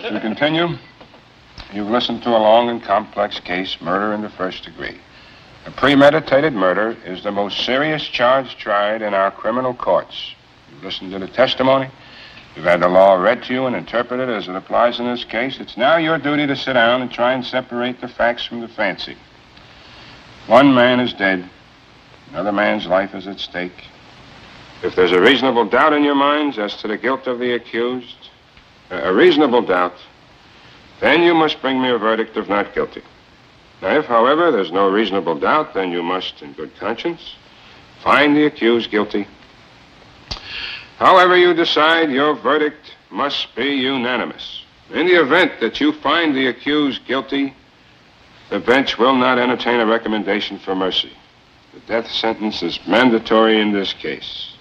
To continue, you've listened to a long and complex case, murder in the first degree. A premeditated murder is the most serious charge tried in our criminal courts. You've listened to the testimony. You've had the law read to you and interpreted as it applies in this case. It's now your duty to sit down and try and separate the facts from the fancy. One man is dead. Another man's life is at stake. If there's a reasonable doubt in your minds as to the guilt of the accused, a reasonable doubt, then you must bring me a verdict of not guilty. Now, if, however, there's no reasonable doubt, then you must, in good conscience, find the accused guilty. However you decide, your verdict must be unanimous. In the event that you find the accused guilty, the bench will not entertain a recommendation for mercy. The death sentence is mandatory in this case.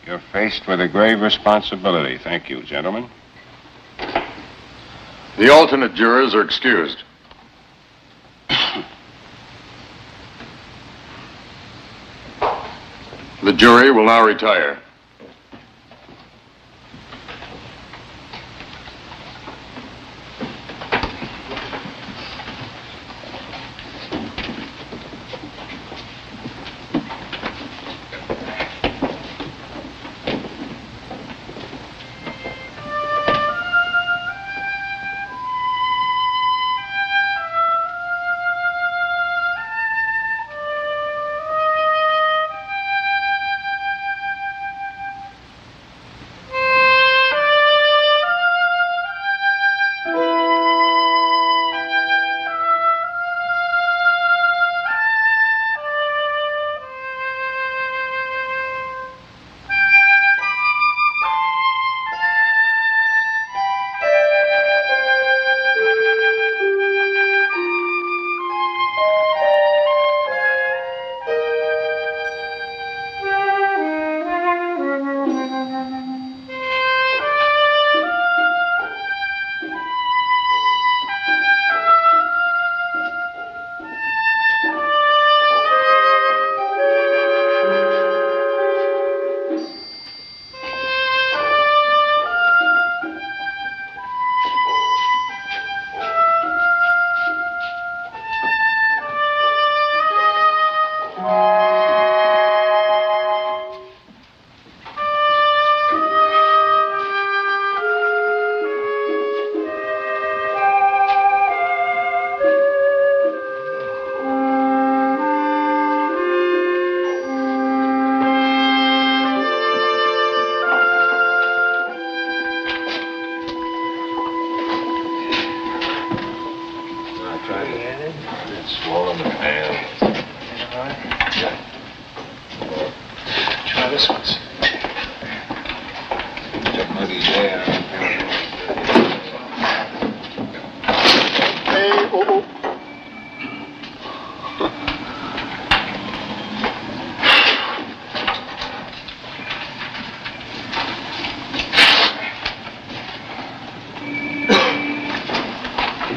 You're faced with a grave responsibility. Thank you, gentlemen. The alternate jurors are excused. The jury will now retire.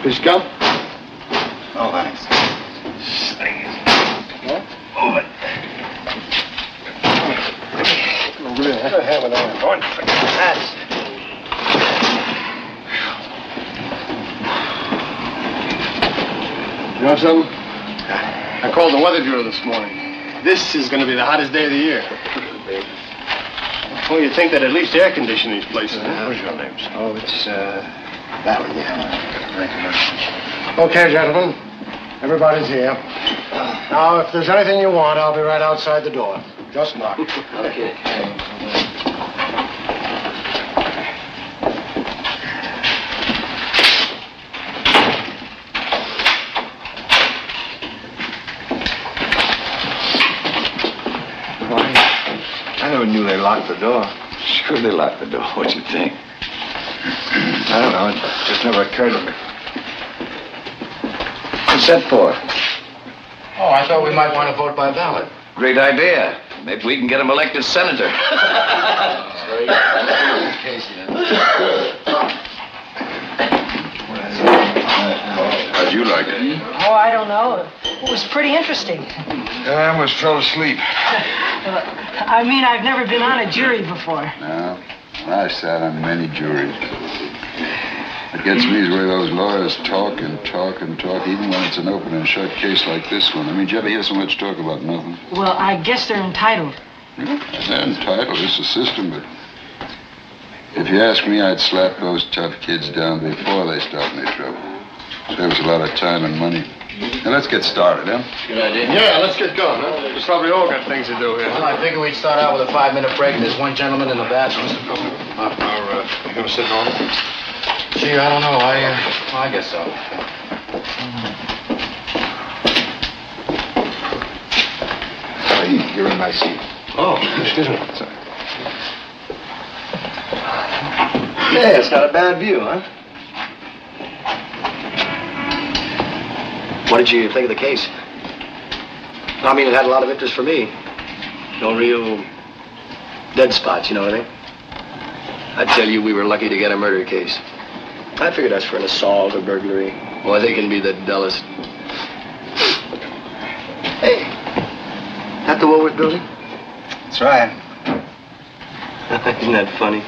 Please go. Oh, thanks. What? Move it. Over there. What the hell with that? Going for that. You know something? I called the weather bureau this morning. This is going to be the hottest day of the year. Well, you'd think they'd at least air condition these places. What's your name, sir? Oh, it's, that one, yeah. Okay, gentlemen. Everybody's here. Now, if there's anything you want, I'll be right outside the door. Just knock. Okay. I never knew they locked the door. Sure they locked the door. What'd you think? I don't know. It just never occurred to me. What's that for? Oh, I thought we might want to vote by ballot. Great idea. Maybe we can get him elected senator. How'd you like it? Oh, I don't know. It was pretty interesting. I almost fell asleep. I mean, I've never been on a jury before. No, I sat on many juries. What gets me is where those lawyers talk and talk and talk, even when it's an open and shut case like this one. I mean, did you ever hear so much talk about nothing? Well, I guess they're entitled. Yeah, they're entitled. It's a system, but if you ask me, I'd slap those tough kids down before they start any trouble. Saves a lot of time and money. Now, let's get started, huh? Good idea. Yeah, let's get going, huh? We probably all got things to do here. Well, I figure we'd start out with a 5-minute break. There's one gentleman in the bathroom. You gonna sit on? Gee, I don't know. I guess so. Hey, you're in my seat. Oh, excuse me. Sorry. Yeah, it's not a bad view, huh? What did you think of the case? I mean, it had a lot of interest for me. No real dead spots, you know what I mean? I tell you, we were lucky to get a murder case. I figured that's for an assault or burglary. Boy, they can be the dullest. Hey, that the Woolworth building? That's right. Isn't that funny?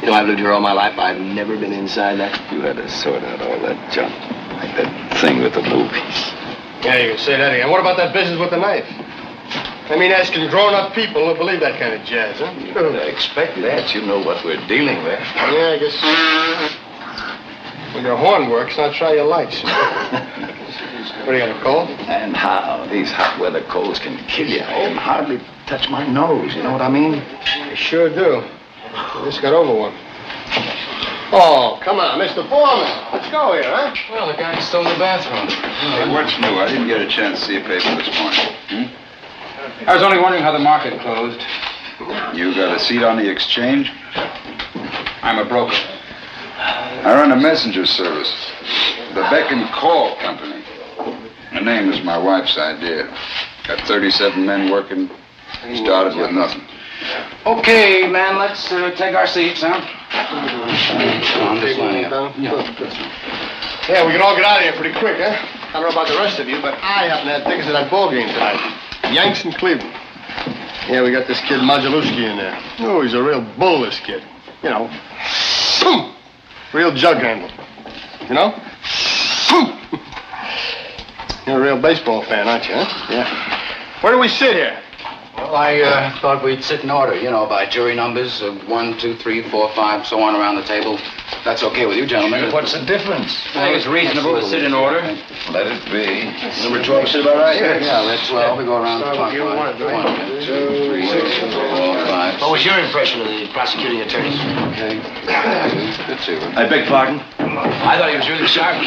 You know, I've lived here all my life. I've never been inside that. You had to sort out all that junk. Like that thing with the movies. Yeah, you can say that again. What about that business with the knife? I mean, asking grown-up people to believe that kind of jazz, huh? I expect that. You know what we're dealing with. Yeah, I guess. When your horn works, now try your lights. What are you gonna call? And how these hot weather colds can kill you. I can hardly touch my nose. You know what I mean? You sure do. I just got over one. Oh, come on, Mr. Foreman. Let's go here, huh? Well, the guy's still in the bathroom. Hey, what's new? I didn't get a chance to see a paper this morning. I was only wondering how the market closed. You got a seat on the exchange? I'm a broker. I run a messenger service. The Beck and Call Company. The name is my wife's idea. Got 37 men working. Started with nothing. Okay, man, let's take our seats, huh? I'm just lining up. Yeah, we can all get out of here pretty quick, huh? I don't know about the rest of you, but I happen to have tickets to that ball game tonight. Yanks in Cleveland. Yeah, we got this kid Modulewski in there. Oh, he's a real bull, this kid. You know, boom, real jug handle. You know? Boom. You're a real baseball fan, aren't you, huh? Yeah. Where do we sit here? Well, I thought we'd sit in order, you know, by jury numbers of 1, 2, 3, 4, 5, so on around the table. That's okay with you, gentlemen. What's the difference? I think it's reasonable to sit in order. Let it be. Number 12 sit about right? Yeah, let's 12. We go around Start with you, 1, 2, 3, 4, 5. What was your impression of the prosecuting attorney? Okay. Good too. I beg pardon? I thought he was really sharp.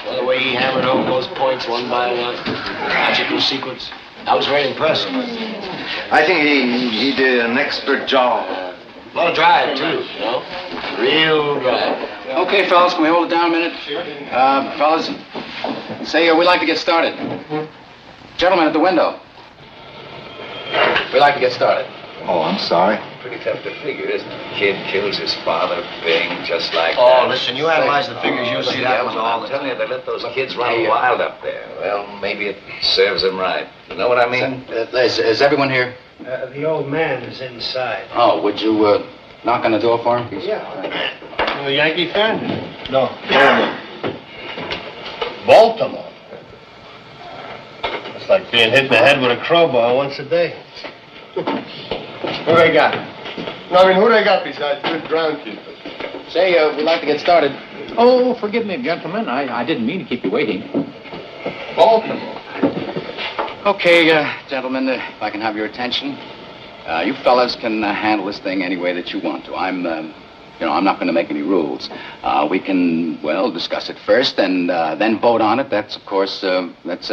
Well, the way he hammered home those points one by one, logical sequence, I was very impressed. I think he did an expert job. A lot of drive, too, you know? Real drive. Okay, fellas, can we hold it down a minute? Fellas, say we'd like to get started. Gentlemen at the window. We'd like to get started. Oh, I'm sorry. Pretty tough to figure, isn't it? Kid kills his father, bing, just like that. Oh, listen, you analyze the figures, you'll see that was I'm all the telling you, time. they let those kids run wild up there. Well, maybe it serves them right. You know what I mean? Is everyone here? The old man is inside. Oh, would you knock on the door for him? Yeah. You a Yankee fan? No. Baltimore. It's like being hit in the head with a crowbar once a day. Who they got? No, I mean, who they got besides good groundkeepers? Say, we'd like to get started. Oh, forgive me, gentlemen. I didn't mean to keep you waiting. Baltimore. Okay, gentlemen, if I can have your attention. You fellas can handle this thing any way that you want to. I'm not going to make any rules. We can, well, discuss it first and then vote on it. That's, of course, that's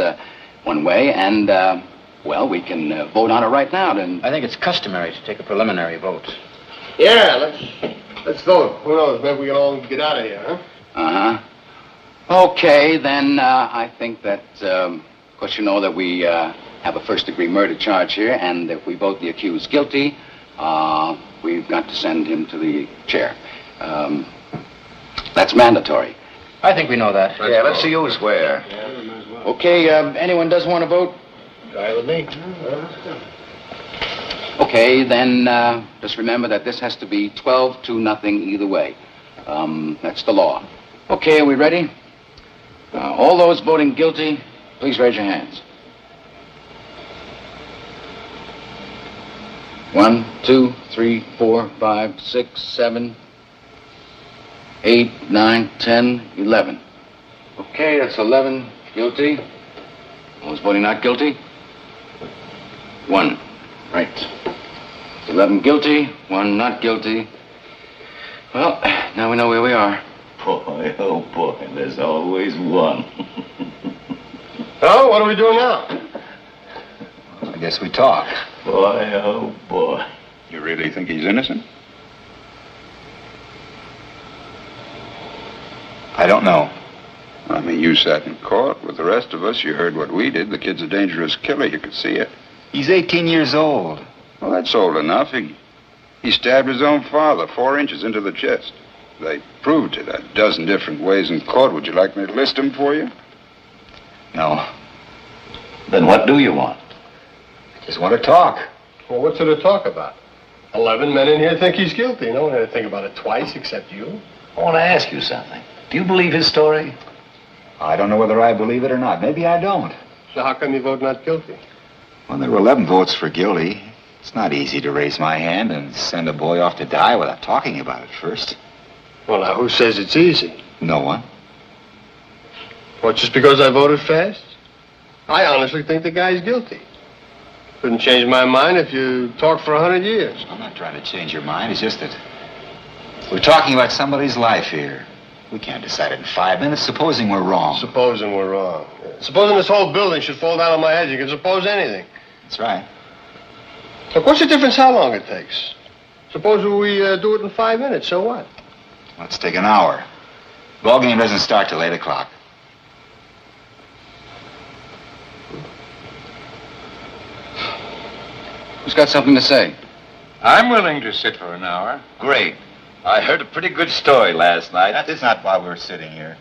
one way. And, well, we can vote on it right now. Then I think it's customary to take a preliminary vote. Yeah, let's vote. Who knows? Maybe we can all get out of here, huh? Uh-huh. Okay, then I think that, of course, you know that we have a first-degree murder charge here, and if we vote the accused guilty, we've got to send him to the chair. That's mandatory. I think we know that. Yeah, let's see who's where. Okay, anyone doesn't want to vote? Guy with me. Okay, then just remember that this has to be 12-0 either way. That's the law. Okay, are we ready? All those voting guilty, please raise your hands. 1, 2, 3, 4, 5, 6, 7, 8, 9, 10, 11. Okay, that's 11 guilty. Those voting not guilty? 1. Right. 11 guilty, 1 not guilty. Well, now we know where we are. Boy, oh boy, there's always one. Oh, what are we doing now? I guess we talk. Boy, oh boy. You really think he's innocent? I don't know. I mean, you sat in court with the rest of us. You heard what we did. The kid's a dangerous killer. You could see it. He's 18 years old. Well, that's old enough. He stabbed his own father 4 inches into the chest. They proved it a dozen different ways in court. Would you like me to list them for you? No. Then what do you want? I just want to talk. Well, what's there to talk about? 11 men in here think he's guilty. No one had to think about it twice except you. I want to ask you something. Do you believe his story? I don't know whether I believe it or not. Maybe I don't. So how come you vote not guilty? Well, there were 11 votes for guilty. It's not easy to raise my hand and send a boy off to die without talking about it first. Well, now, who says it's easy? No one. What, just because I voted fast? I honestly think the guy's guilty. Couldn't change my mind if you talked for 100 years. I'm not trying to change your mind. It's just that we're talking about somebody's life here. We can't decide it in 5 minutes, supposing we're wrong. Supposing we're wrong. Supposing this whole building should fall down on my head. You can suppose anything. That's right. Look, what's the difference how long it takes? Suppose we do it in 5 minutes, so what? Let's take an hour. Ball game doesn't start till 8 o'clock. Who's got something to say? I'm willing to sit for an hour. Great. I heard a pretty good story last night. That's not why we're sitting here.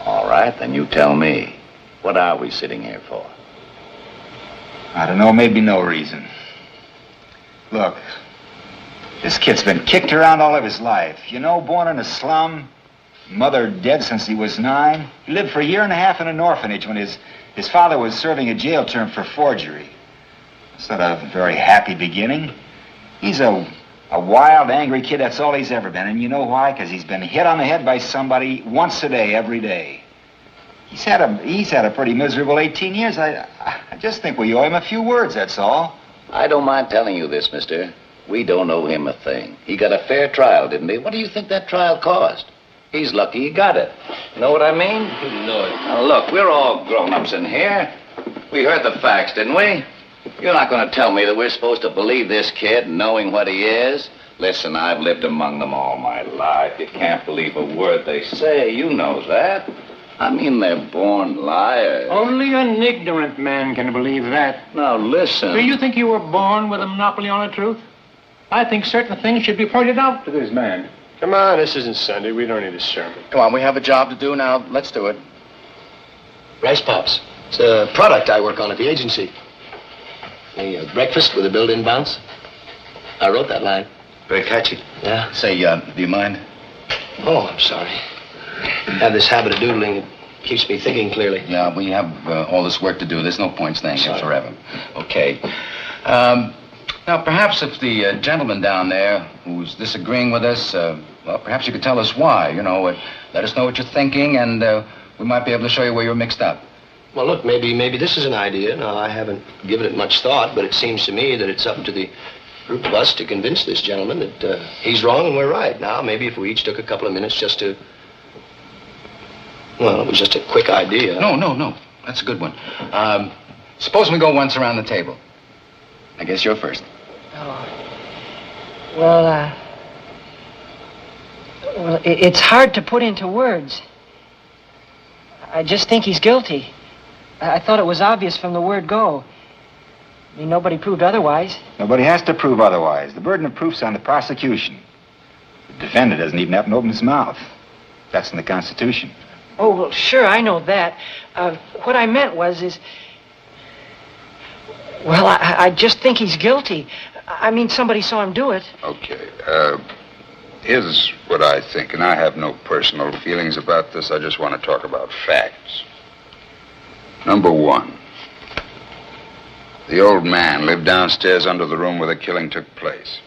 All right, then you tell me. What are we sitting here for? I don't know, maybe no reason. Look, this kid's been kicked around all of his life. You know, born in a slum, mother dead since he was 9. He lived for a year and a half in an orphanage when his father was serving a jail term for forgery. It's not a very happy beginning. He's a wild, angry kid. That's all he's ever been. And you know why? Because he's been hit on the head by somebody once a day, every day. He's had a pretty miserable 18 years. I just think we owe him a few words, that's all. I don't mind telling you this, mister. We don't owe him a thing. He got a fair trial, didn't he? What do you think that trial cost? He's lucky he got it. Know what I mean? No. Now, look, we're all grown-ups in here. We heard the facts, didn't we? You're not going to tell me that we're supposed to believe this kid knowing what he is? Listen, I've lived among them all my life. You can't believe a word they say. You know that. I mean, they're born liars. Only an ignorant man can believe that. Now, listen. Do you think you were born with a monopoly on the truth? I think certain things should be pointed out to this man. Come on, this isn't Sunday. We don't need a sermon. Come on, we have a job to do now. Let's do it. Rice Pops. It's a product I work on at the agency. A breakfast with a built-in bounce. I wrote that line. Very catchy. Yeah. Say, do you mind? Oh, I'm sorry. I have this habit of doodling. It keeps me thinking clearly. Yeah, we have all this work to do. There's no point staying here Sorry. forever. Okay. Now, perhaps if the gentleman down there who's disagreeing with us, well, perhaps you could tell us why. You know, let us know what you're thinking, and we might be able to show you where you're mixed up. Well, look, maybe this is an idea. Now, I haven't given it much thought, but it seems to me that it's up to the group of us to convince this gentleman that he's wrong and we're right. Now, maybe if we each took a couple of minutes just to... Well, it was just a quick idea. No. That's a good one. Suppose we go once around the table. I guess you're first. Well, it's hard to put into words. I just think he's guilty. I thought it was obvious from the word go. I mean, nobody proved otherwise. Nobody has to prove otherwise. The burden of proof's on the prosecution. The defendant doesn't even have to open his mouth. That's in the Constitution. Oh, well, sure, I know that. What I meant is... Well, I just think he's guilty. I mean, somebody saw him do it. Okay, here's what I think, and I have no personal feelings about this. I just want to talk about facts. Number one, the old man lived downstairs under the room where the killing took place.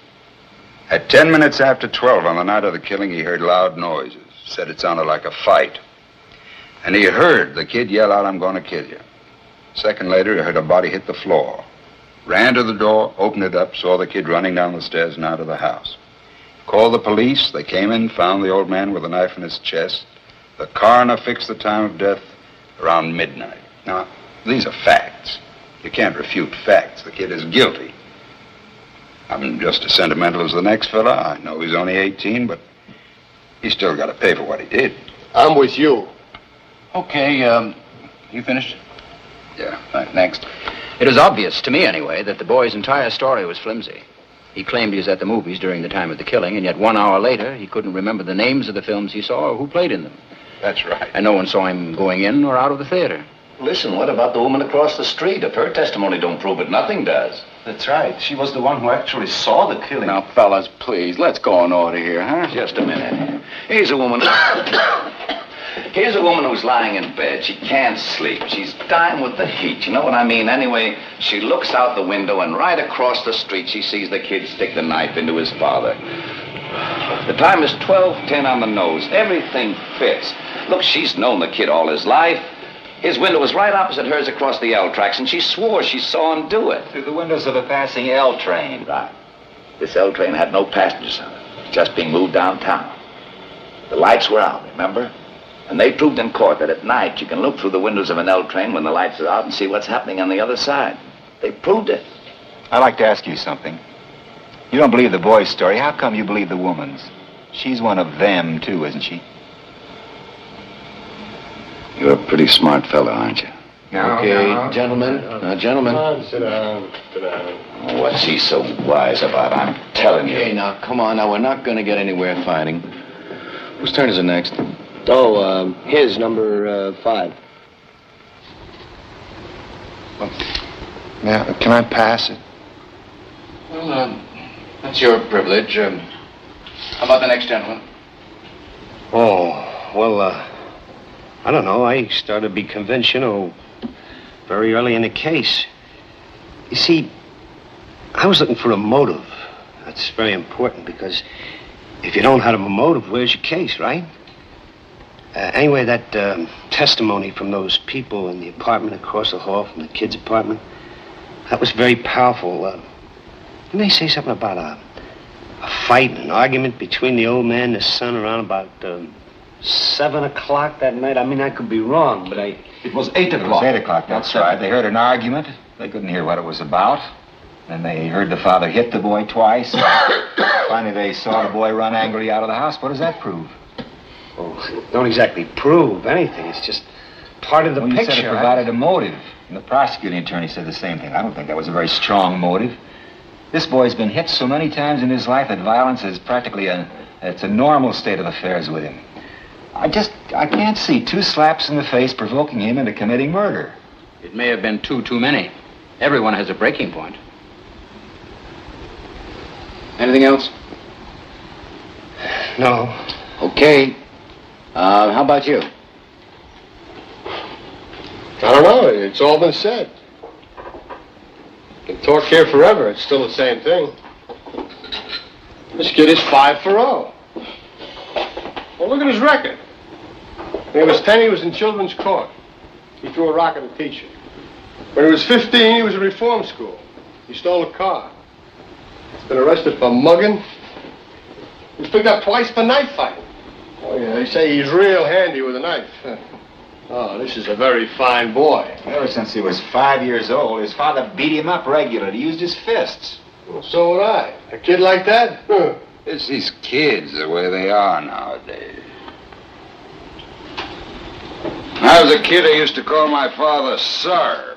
At 10 minutes after 12 on the night of the killing, he heard loud noises. Said it sounded like a fight. And he heard the kid yell out, "I'm going to kill you." A second later, he heard a body hit the floor. Ran to the door, opened it up, saw the kid running down the stairs and out of the house. Called the police. They came in, found the old man with a knife in his chest. The coroner fixed the time of death around midnight. Now, these are facts. You can't refute facts. The kid is guilty. I'm just as sentimental as the next fella. I know he's only 18, but he's still got to pay for what he did. I'm with you. Okay, you finished? Yeah. Right, next. It was obvious, to me anyway, that the boy's entire story was flimsy. He claimed he was at the movies during the time of the killing, and yet 1 hour later, he couldn't remember the names of the films he saw or who played in them. That's right. And no one saw him going in or out of the theater. Listen, what about the woman across the street? If her testimony don't prove it, nothing does. That's right. She was the one who actually saw the killing. Now, fellas, please, let's go in order here, huh? Just a minute. Here's a woman. Here's a woman who's lying in bed. She can't sleep. She's dying with the heat. You know what I mean? Anyway, she looks out the window, and right across the street, she sees the kid stick the knife into his father. The time is 12:10 on the nose. Everything fits. Look, she's known the kid all his life. His window was right opposite hers across the L tracks, and she swore she saw him do it. Through the windows of a passing L train. Right. This L train had no passengers on it. Just being moved downtown. The lights were out, remember? And they proved in court that at night you can look through the windows of an L train when the lights are out and see what's happening on the other side. They proved it. I'd like to ask you something. You don't believe the boy's story. How come you believe the woman's? She's one of them, too, isn't she? You're a pretty smart fella, aren't you? Okay, gentlemen. Gentlemen. Come on, sit down. Sit down. Oh, what's he so wise about? I'm telling Okay, you. now, come on. Now, we're not going to get anywhere fighting. Whose turn is it next? Oh, his, number 5. Yeah, can I pass it? Well, that's your privilege. How about the next gentleman? Oh, well, I don't know. I started to be convinced, very early in the case. You see, I was looking for a motive. That's very important because if you don't have a motive, where's your case, right? Anyway, that testimony from those people in the apartment across the hall from the kid's apartment, that was very powerful. Didn't they say something about a fight, an argument between the old man and his son around about 7 o'clock that night? I mean, I could be wrong, but It was 8 o'clock. It was 8 o'clock, That's not right. 7. They heard an argument. They couldn't hear what it was about. Then they heard the father hit the boy twice. Finally, they saw the boy run angrily out of the house. What does that prove? Oh, don't exactly prove anything. It's just part of the Well, you picture. said it provided a motive. And the prosecuting attorney said the same thing. I don't think that was a very strong motive. This boy's been hit so many times in his life that violence is practically it's a normal state of affairs with him. I can't see 2 slaps in the face provoking him into committing murder. It may have been too many. Everyone has a breaking point. Anything else? No. Okay. How about you? I don't know. It's all been said. You can talk here forever. It's still the same thing. This kid is 5 for 0. Well, look at his record. When he was 10, he was in children's court. He threw a rock at a teacher. When he was 15, he was in reform school. He stole a car. He's been arrested for mugging. He was picked up twice for knife fighting. Oh, yeah, they say he's real handy with a knife. Oh, this is a very fine boy. Ever since he was 5 years old, his father beat him up regularly. He used his fists. Well, so would I. A kid like that? Huh. It's these kids, the way they are nowadays. When I was a kid, I used to call my father Sir.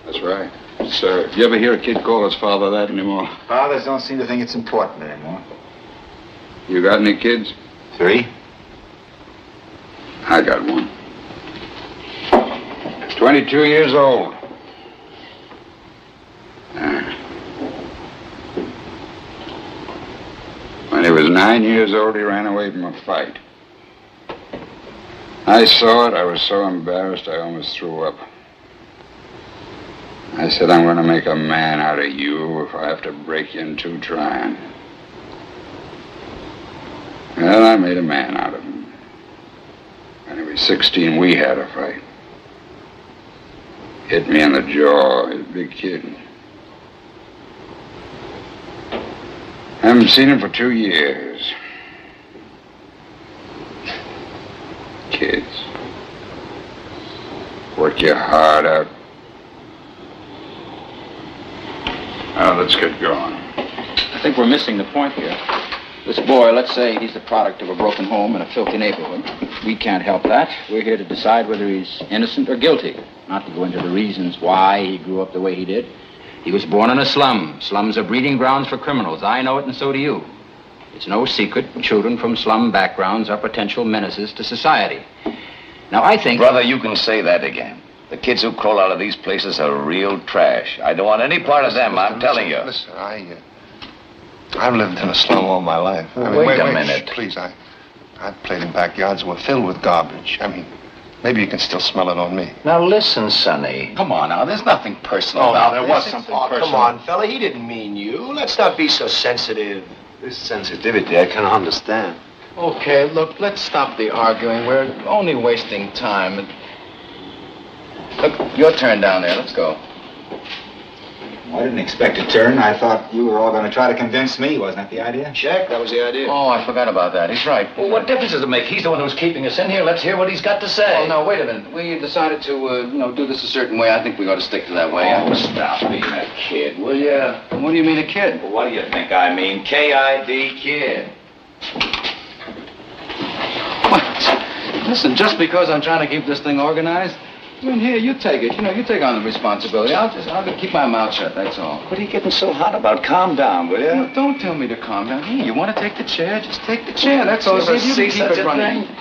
That's right, Sir. You ever hear a kid call his father that anymore? Fathers don't seem to think it's important anymore. You got any kids? 3. I got one. 22 years old. When he was 9 years old, he ran away from a fight. I saw it. I was so embarrassed I almost threw up. I said, I'm going to make a man out of you if I have to break you in two trying. Well, I made a man out of him. When he was 16, we had a fight. Hit me in the jaw. He's a big kid. Haven't seen him for 2 years. Kids. Work your heart out. Now, let's get going. I think we're missing the point here. This boy, let's say he's the product of a broken home in a filthy neighborhood. We can't help that. We're here to decide whether he's innocent or guilty, not to go into the reasons why he grew up the way he did. He was born in a slum. Slums are breeding grounds for criminals. I know it, and so do you. It's no secret children from slum backgrounds are potential menaces to society. Now, I think... Brother, you can say that again. The kids who crawl out of these places are real trash. I don't want any part of them, I'm telling you. Listen, I've lived in a slum all my life. Wait a minute. Please, I've played in backyards that were filled with garbage. I mean, maybe you can still smell it on me. Now listen, Sonny. Come on now, there's nothing personal Oh, about now, there this. was something Oh, personal. come on, fella. He didn't mean you. Let's not be so sensitive. This sensitivity I can understand. Okay, look, let's stop the arguing. We're only wasting time. Look, your turn down there. Let's go. I didn't expect a turn. I thought you were all going to try to convince me. Wasn't that the idea? Check, that was the idea. Oh, I forgot about that. He's right. Well, what difference does it make? He's the one who's keeping us in here. Let's hear what he's got to say. Oh, no, wait a minute. We decided to, do this a certain way. I think we ought to stick to that way. Oh, stop being a kid, will ya? What do you mean, a kid? Well, what do you think I mean? K-I-D, kid. What? Listen, just because I'm trying to keep this thing organized, I mean, here, you take it. You take on the responsibility. I'll just keep my mouth shut, that's all. What are you getting so hot about? Calm down, will ya? Well, don't tell me to calm down. Here, you want to take the chair? Just take the chair, that's all. You ever See if you see can keep such it a running. thing?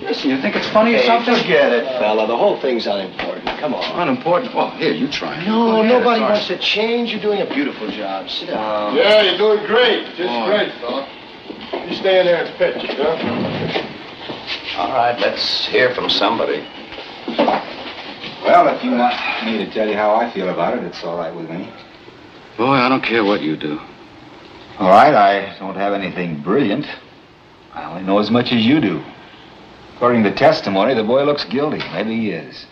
Listen, you think it's funny or something? Forget it, fella. The whole thing's unimportant. Come on. Unimportant? Oh, here, you try. No, Go ahead, nobody it's all wants to change. You're doing a beautiful job. Sit down. Yeah, you're doing great. Just Oh. great, fella. You stay in there and pitch, huh? All right, let's hear from somebody. Well, if you want me to tell you how I feel about it, it's all right with me. Boy, I don't care what you do. All right, I don't have anything brilliant. I only know as much as you do. According to testimony, the boy looks guilty. Maybe he is.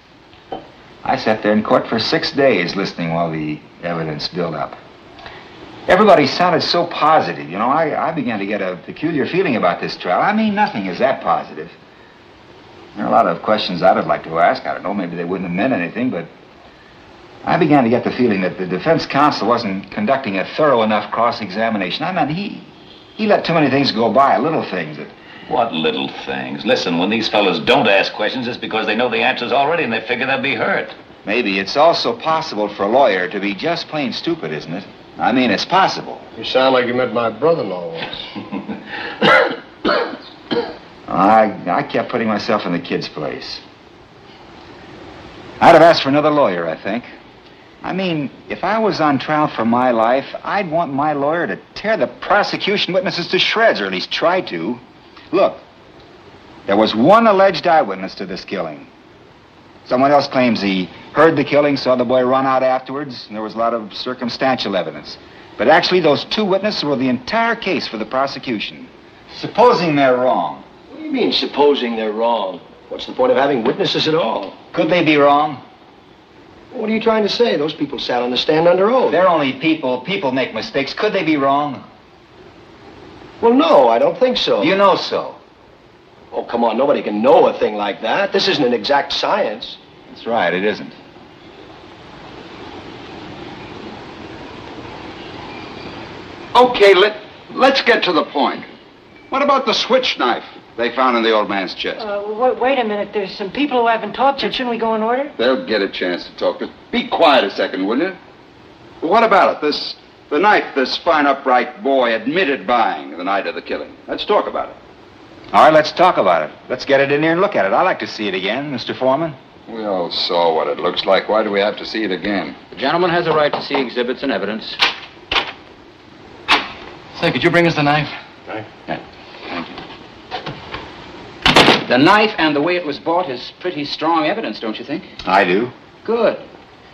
I sat there in court for 6 days listening while the evidence built up. Everybody sounded so positive. I began to get a peculiar feeling about this trial. I mean, nothing is that positive. There are a lot of questions I'd have liked to ask. I don't know, maybe they wouldn't have meant anything, but I began to get the feeling that the defense counsel wasn't conducting a thorough enough cross-examination. I mean, he let too many things go by, little things that... What little things? Listen, when these fellas don't ask questions, it's because they know the answers already and they figure they'll be hurt. Maybe it's also possible for a lawyer to be just plain stupid, isn't it? I mean, it's possible. You sound like you met my brother-in-law once. I kept putting myself in the kid's place. I'd have asked for another lawyer, I think. I mean, if I was on trial for my life, I'd want my lawyer to tear the prosecution witnesses to shreds, or at least try to. Look, there was one alleged eyewitness to this killing. Someone else claims he heard the killing, saw the boy run out afterwards, and there was a lot of circumstantial evidence. But actually, those two witnesses were the entire case for the prosecution. Supposing they're wrong. What do you mean, supposing they're wrong? What's the point of having witnesses at all? Could they be wrong? What are you trying to say? Those people sat on the stand under oath. They're only people. People make mistakes. Could they be wrong? Well, no, I don't think so. You know so. Oh, come on, nobody can know a thing like that. This isn't an exact science. That's right, it isn't. Okay, let's get to the point. What about the switch knife they found in the old man's chest? Wait a minute. There's some people who haven't talked yet. Shouldn't we go in order? They'll get a chance to talk. Just be quiet a second, will you? What about it? The knife this fine, upright boy admitted buying the night of the killing. Let's talk about it. All right, let's talk about it. Let's get it in here and look at it. I'd like to see it again, Mr. Foreman. We all saw what it looks like. Why do we have to see it again? The gentleman has a right to see exhibits and evidence. Say, could you bring us the knife? Knife? Yeah, thank you. The knife and the way it was bought is pretty strong evidence, don't you think? I do. Good.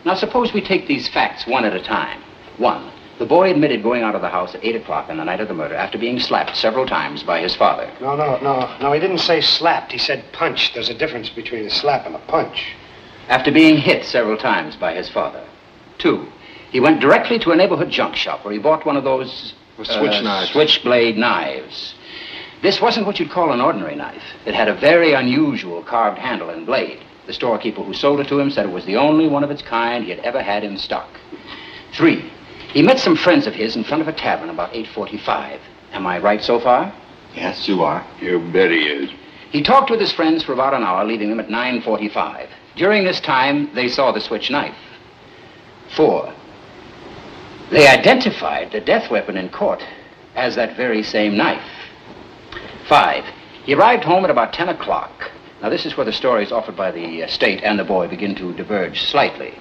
Now, suppose we take these facts one at a time. 1, the boy admitted going out of the house at 8 o'clock on the night of the murder after being slapped several times by his father. No, he didn't say slapped. He said punched. There's a difference between a slap and a punch. After being hit several times by his father. 2, he went directly to a neighborhood junk shop where he bought one of those... switch knives. Switchblade knives. This wasn't what you'd call an ordinary knife. It had a very unusual carved handle and blade. The storekeeper who sold it to him said it was the only one of its kind he had ever had in stock. 3, he met some friends of his in front of a tavern about 8:45. Am I right so far? Yes, you are. You bet he is. He talked with his friends for about an hour, leaving them at 9:45. During this time, they saw the switch knife. 4, they identified the death weapon in court as that very same knife. 5, he arrived home at about 10 o'clock. Now, this is where the stories offered by the state and the boy begin to diverge slightly.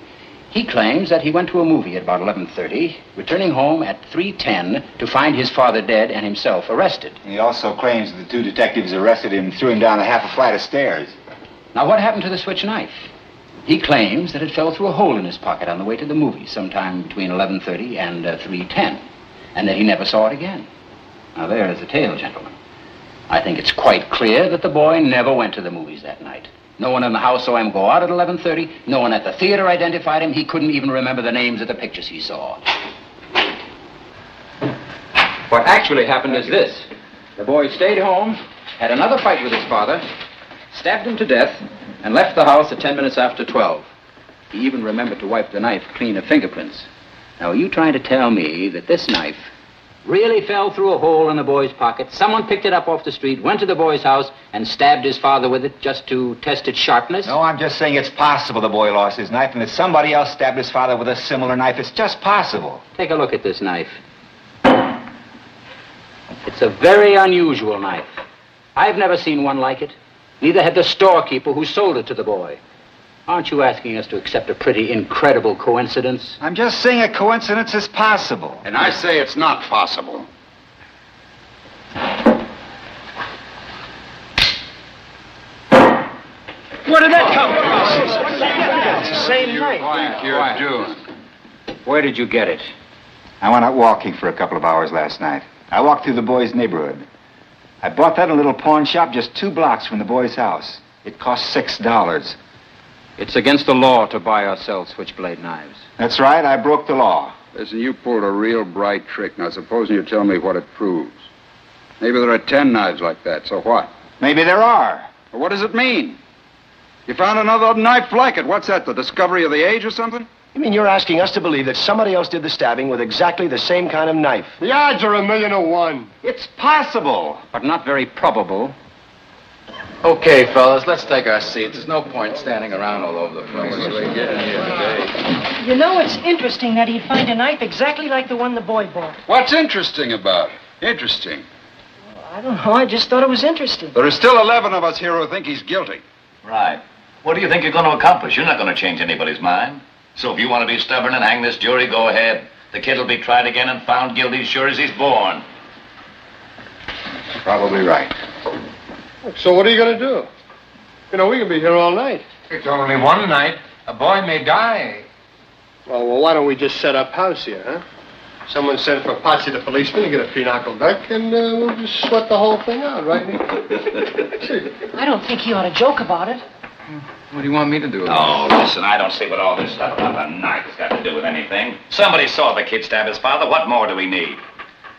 He claims that he went to a movie at about 11:30, returning home at 3:10 to find his father dead and himself arrested. He also claims that the 2 detectives arrested him and threw him down a half a flight of stairs. Now, what happened to the switch knife? He claims that it fell through a hole in his pocket on the way to the movie sometime between 11:30 and 3:10, and that he never saw it again. Now, there is the tale, gentlemen. I think it's quite clear that the boy never went to the movies that night. No one in the house saw him go out at 11:30. No one at the theater identified him. He couldn't even remember the names of the pictures he saw. What actually happened is this. The boy stayed home, had another fight with his father, stabbed him to death, and left the house at 10 minutes after 12. He even remembered to wipe the knife clean of fingerprints. Now, are you trying to tell me that this knife really fell through a hole in the boy's pocket? Someone picked it up off the street, went to the boy's house, and stabbed his father with it just to test its sharpness? No, I'm just saying it's possible the boy lost his knife and that somebody else stabbed his father with a similar knife. It's just possible. Take a look at this knife. It's a very unusual knife. I've never seen one like it. Neither had the storekeeper who sold it to the boy. Aren't you asking us to accept a pretty incredible coincidence? I'm just saying a coincidence is possible. And I say it's not possible. Where did that come from? It's the same knife. Think you're doing? Where did you get it? I went out walking for a couple of hours last night. I walked through the boy's neighborhood. I bought that in a little pawn shop just 2 blocks from the boy's house. It cost $6. It's against the law to buy or sell switchblade knives. That's right, I broke the law. Listen, you pulled a real bright trick. Now, supposing you tell me what it proves. Maybe there are 10 knives like that, so what? Maybe there are. Well, what does it mean? You found another knife like it. What's that, the discovery of the age or something? You mean you're asking us to believe that somebody else did the stabbing with exactly the same kind of knife? The odds are 1,000,000 to 1. It's possible. But not very probable. Okay, fellas, let's take our seats. There's no point standing around all over the place. You know, it's interesting that he'd find a knife exactly like the one the boy bought. What's interesting about it? Interesting. I don't know. I just thought it was interesting. There are still 11 of us here who think he's guilty. Right. What do you think you're going to accomplish? You're not going to change anybody's mind. So if you want to be stubborn and hang this jury, go ahead. The kid will be tried again and found guilty as sure as he's born. Probably right. So what are you going to do? You know, we can be here all night. It's only one night. A boy may die. Well, why don't we just set up house here, huh? Someone send for Potsy the policeman and get a pinochle duck, and we'll just sweat the whole thing out, right, Nick? I don't think he ought to joke about it. What do you want me to do? Oh, listen, I don't see what all this stuff about a knife has got to do with anything. Somebody saw the kid stab his father. What more do we need?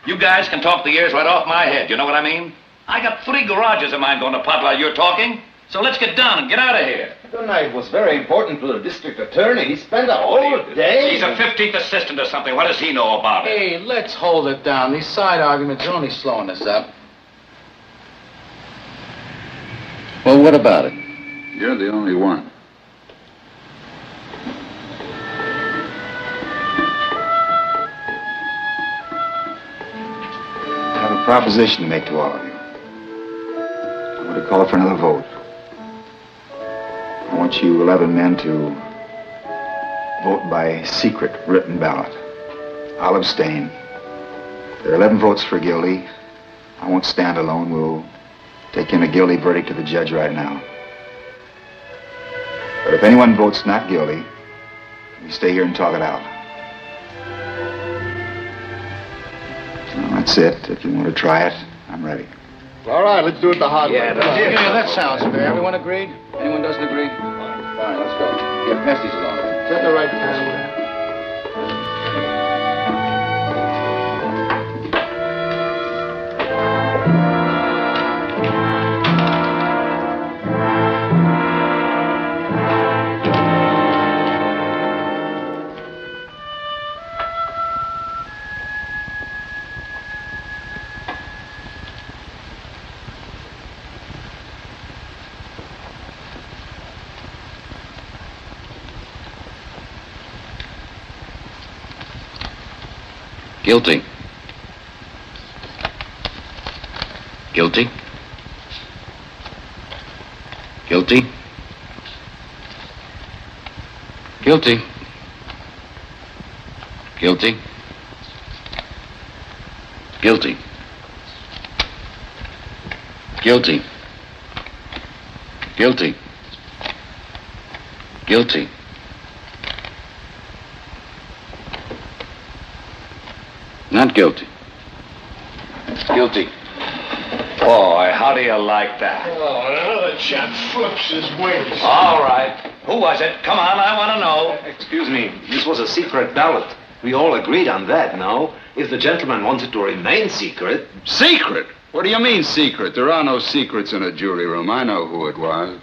You guys can talk the ears right off my head. You know what I mean? I got 3 garages of mine going to pot while you're talking. So let's get down and get out of here. The knife was very important to the district attorney. He spent a whole day. He's a 15th assistant or something. What does he know about it? Hey, let's hold it down. These side arguments are only slowing us up. Well, what about it? You're the only one. I have a proposition to make to all of you. to call for another vote. I want you 11 men to vote by secret written ballot. I'll abstain. There are 11 votes for guilty. I won't stand alone. We'll take in a guilty verdict to the judge right now. But if anyone votes not guilty, we stay here and talk it out. Well, that's it. If you want to try it, I'm ready. All right, let's do it the hard way. Yeah, that sounds fair. Everyone agreed? Anyone doesn't agree? Fine, let's go. Yeah, pass these along. Set the right time. Guilty. Guilty. Guilty. Guilty. Guilty. Guilty. Guilty. Guilty. Guilty. Not guilty. Guilty. Boy, how do you like that? Oh, another chap flips his wings. All right. Who was it? Come on, I want to know. Excuse me, this was a secret ballot. We all agreed on that, no? If the gentleman wanted to remain secret... Secret? What do you mean secret? There are no secrets in a jury room. I know who it was.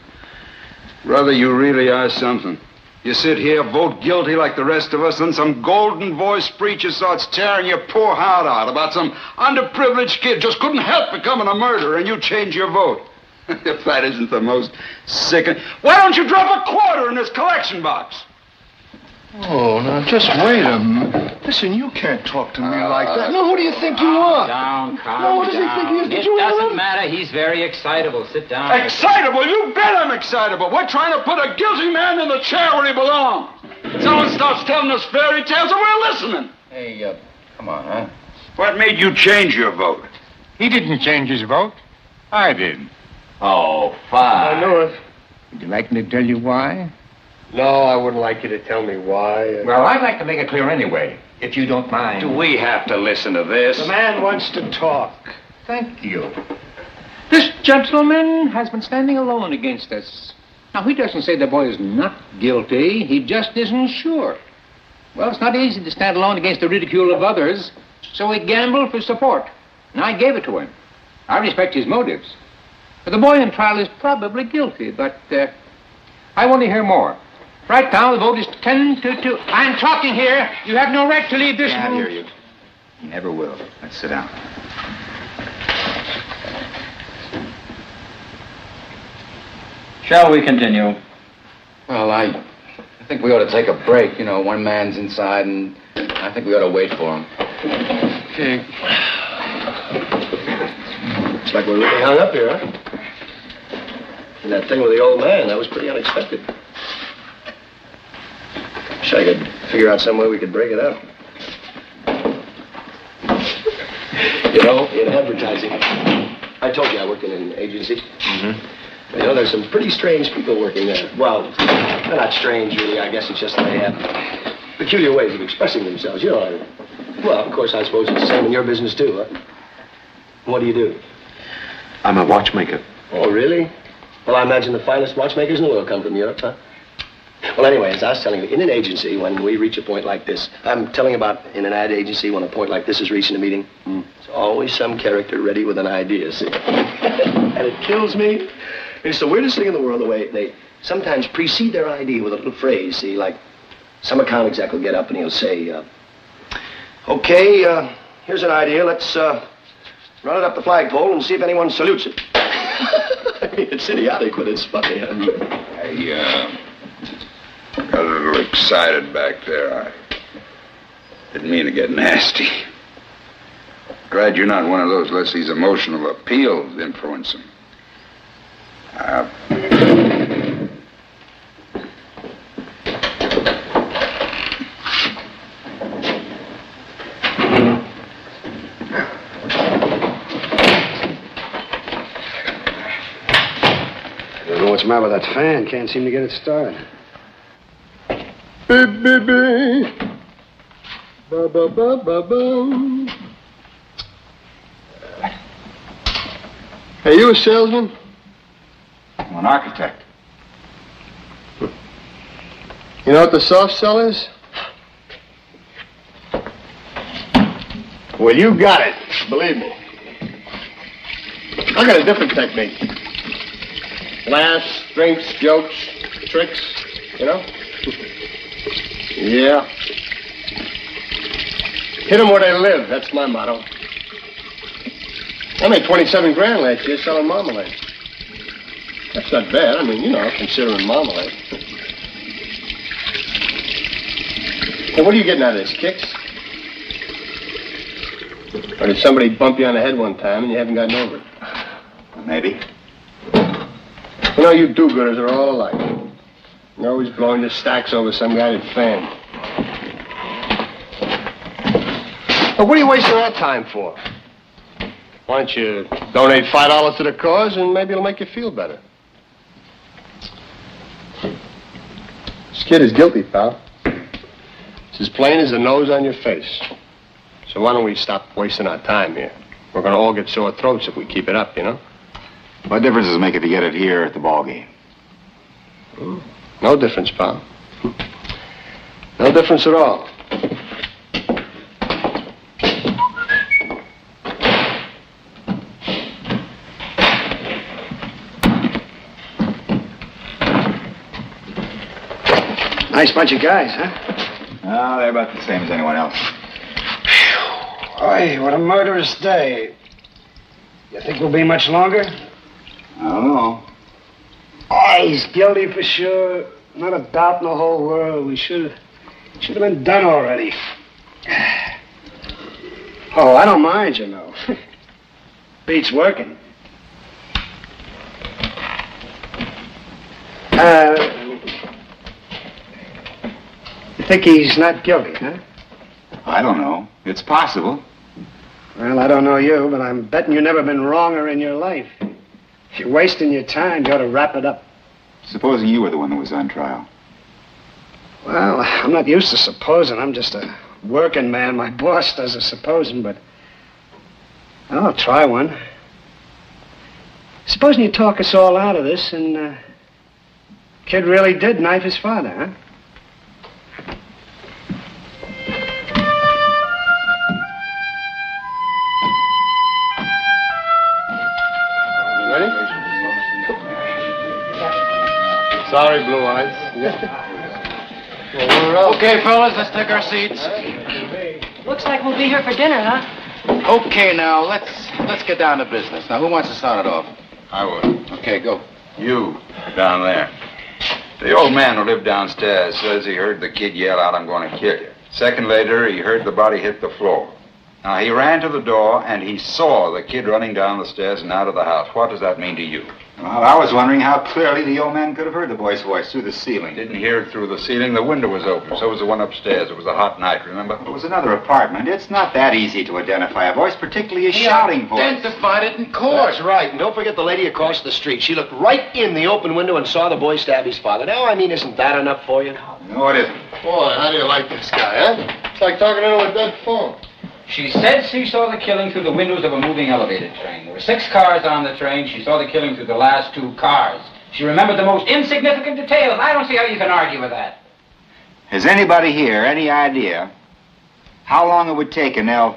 Brother, you really are something. You sit here, vote guilty like the rest of us, then some golden-voiced preacher starts tearing your poor heart out about some underprivileged kid just couldn't help becoming a murderer, and you change your vote. If that isn't the most sickening... Why don't you drop a quarter in this collection box? Oh, now, just wait a minute. Listen, you can't talk to me like that. No, who do you think you are? Calm what does he think he is? Did It you doesn't interrupt? matter. He's very excitable. Sit down. Excitable? You bet I'm excitable. We're trying to put a guilty man in the chair where he belongs. Someone starts telling us fairy tales and we're listening. Hey, come on, huh? What made you change your vote? He didn't change his vote. I did. Oh, fine. I know it. Would you like me to tell you why? No, I wouldn't like you to tell me why. Well, I'd like to make it clear anyway, if you don't mind. Do we have to listen to this? The man wants to talk. Thank you. This gentleman has been standing alone against us. Now, he doesn't say the boy is not guilty. He just isn't sure. Well, it's not easy to stand alone against the ridicule of others, so he gambled for support, and I gave it to him. I respect his motives. The boy in trial is probably guilty, but I want to hear more. Right now, the vote is 10-2. I'm talking here. You have no right to leave this Can't room. hear you. You never will. Let's sit down. Shall we continue? Well, I think we ought to take a break. You know, one man's inside, and I think we ought to wait for him. Okay. Looks like we're really hung up here, huh? And that thing with the old man, that was pretty unexpected. Wish I could figure out some way we could break it up. You know, in advertising, I told you I worked in an agency. Mm-hmm. You know, there's some pretty strange people working there. Well, they're not strange, really. I guess it's just they have peculiar ways of expressing themselves. You know, well, of course, I suppose it's the same in your business, too, huh? What do you do? I'm a watchmaker. Oh, really? Well, I imagine the finest watchmakers in the world come from Europe, huh? Well, anyway, as I was telling you, in an agency, when we reach a point like this, I'm telling about in an ad agency, when a point like this is reached in a meeting, there's always some character ready with an idea, see? And it kills me. It's the weirdest thing in the world, the way they sometimes precede their idea with a little phrase, see? Like, some account exec will get up and he'll say, okay, here's an idea. Let's run it up the flagpole and see if anyone salutes it. I mean, it's idiotic, but it's funny. I got a little excited back there. I didn't mean to get nasty. Glad you're not one of those lets these emotional appeals influence them. what's the matter with that fan? Can't seem to get it started. Beep, beep, beep. Ba, ba, ba, ba, ba. Hey, you a salesman? I'm an architect. You know what the soft sell is? Well, you got it. Believe me. I got a different technique. Laughs, drinks, jokes, tricks, you know? Yeah. Hit them where they live. That's my motto. I made 27 grand last year selling marmalade. That's not bad. I mean, you know, considering marmalade. Hey, what are you getting out of this, kicks? Or did somebody bump you on the head one time and you haven't gotten over it? Maybe. You know, you do-gooders are all alike. You're always blowing your stacks over some guy that fan. But what are you wasting our time for? Why don't you donate $5 to the cause and maybe it'll make you feel better? This kid is guilty, pal. It's as plain as the nose on your face. So why don't we stop wasting our time here? We're going to all get sore throats if we keep it up, you know? What difference does it make if you get it here at the ball game? No difference, pal. No difference at all. Nice bunch of guys, huh? Oh, they're about the same as anyone else. Boy, what a murderous day. You think we'll be much longer? I don't know. Oh, he's guilty for sure. Not a doubt in the whole world. We should have been done already. Oh, I don't mind, you know. Beats working. You think he's not guilty, huh? I don't know. It's possible. Well, I don't know you, but I'm betting you've never been wronger in your life. If you're wasting your time, you ought to wrap it up. Supposing you were the one that was on trial. Well, I'm not used to supposing. I'm just a working man. My boss does the supposing, but I'll try one. Supposing you talk us all out of this and kid really did knife his father, huh? Ready? Sorry, Blue Eyes. Well, we're up. Okay, fellas, let's take our seats. Looks like we'll be here for dinner, huh? Okay, now, let's get down to business. Now, who wants to start it off? I would. Okay, go. You, down there. The old man who lived downstairs says he heard the kid yell out, "I'm going to kill you." Second later, he heard the body hit the floor. Now, he ran to the door, and he saw the kid running down the stairs and out of the house. What does that mean to you? Well, I was wondering how clearly the old man could have heard the boy's voice through the ceiling. Didn't hear it through the ceiling. The window was open. So was the one upstairs. It was a hot night, remember? It was another apartment. It's not that easy to identify a voice, particularly a shouting voice. Identified it in court. That's right. And don't forget the lady across the street. She looked right in the open window and saw the boy stab his father. Now, I mean, isn't that enough for you? No, it isn't. Boy, how do you like this guy, huh? It's like talking into a dead phone. She said she saw the killing through the windows of a moving elevated train. There were 6 cars on the train. She saw the killing through the last 2 cars. She remembered the most insignificant details. I don't see how you can argue with that. Has anybody here any idea how long it would take an elf?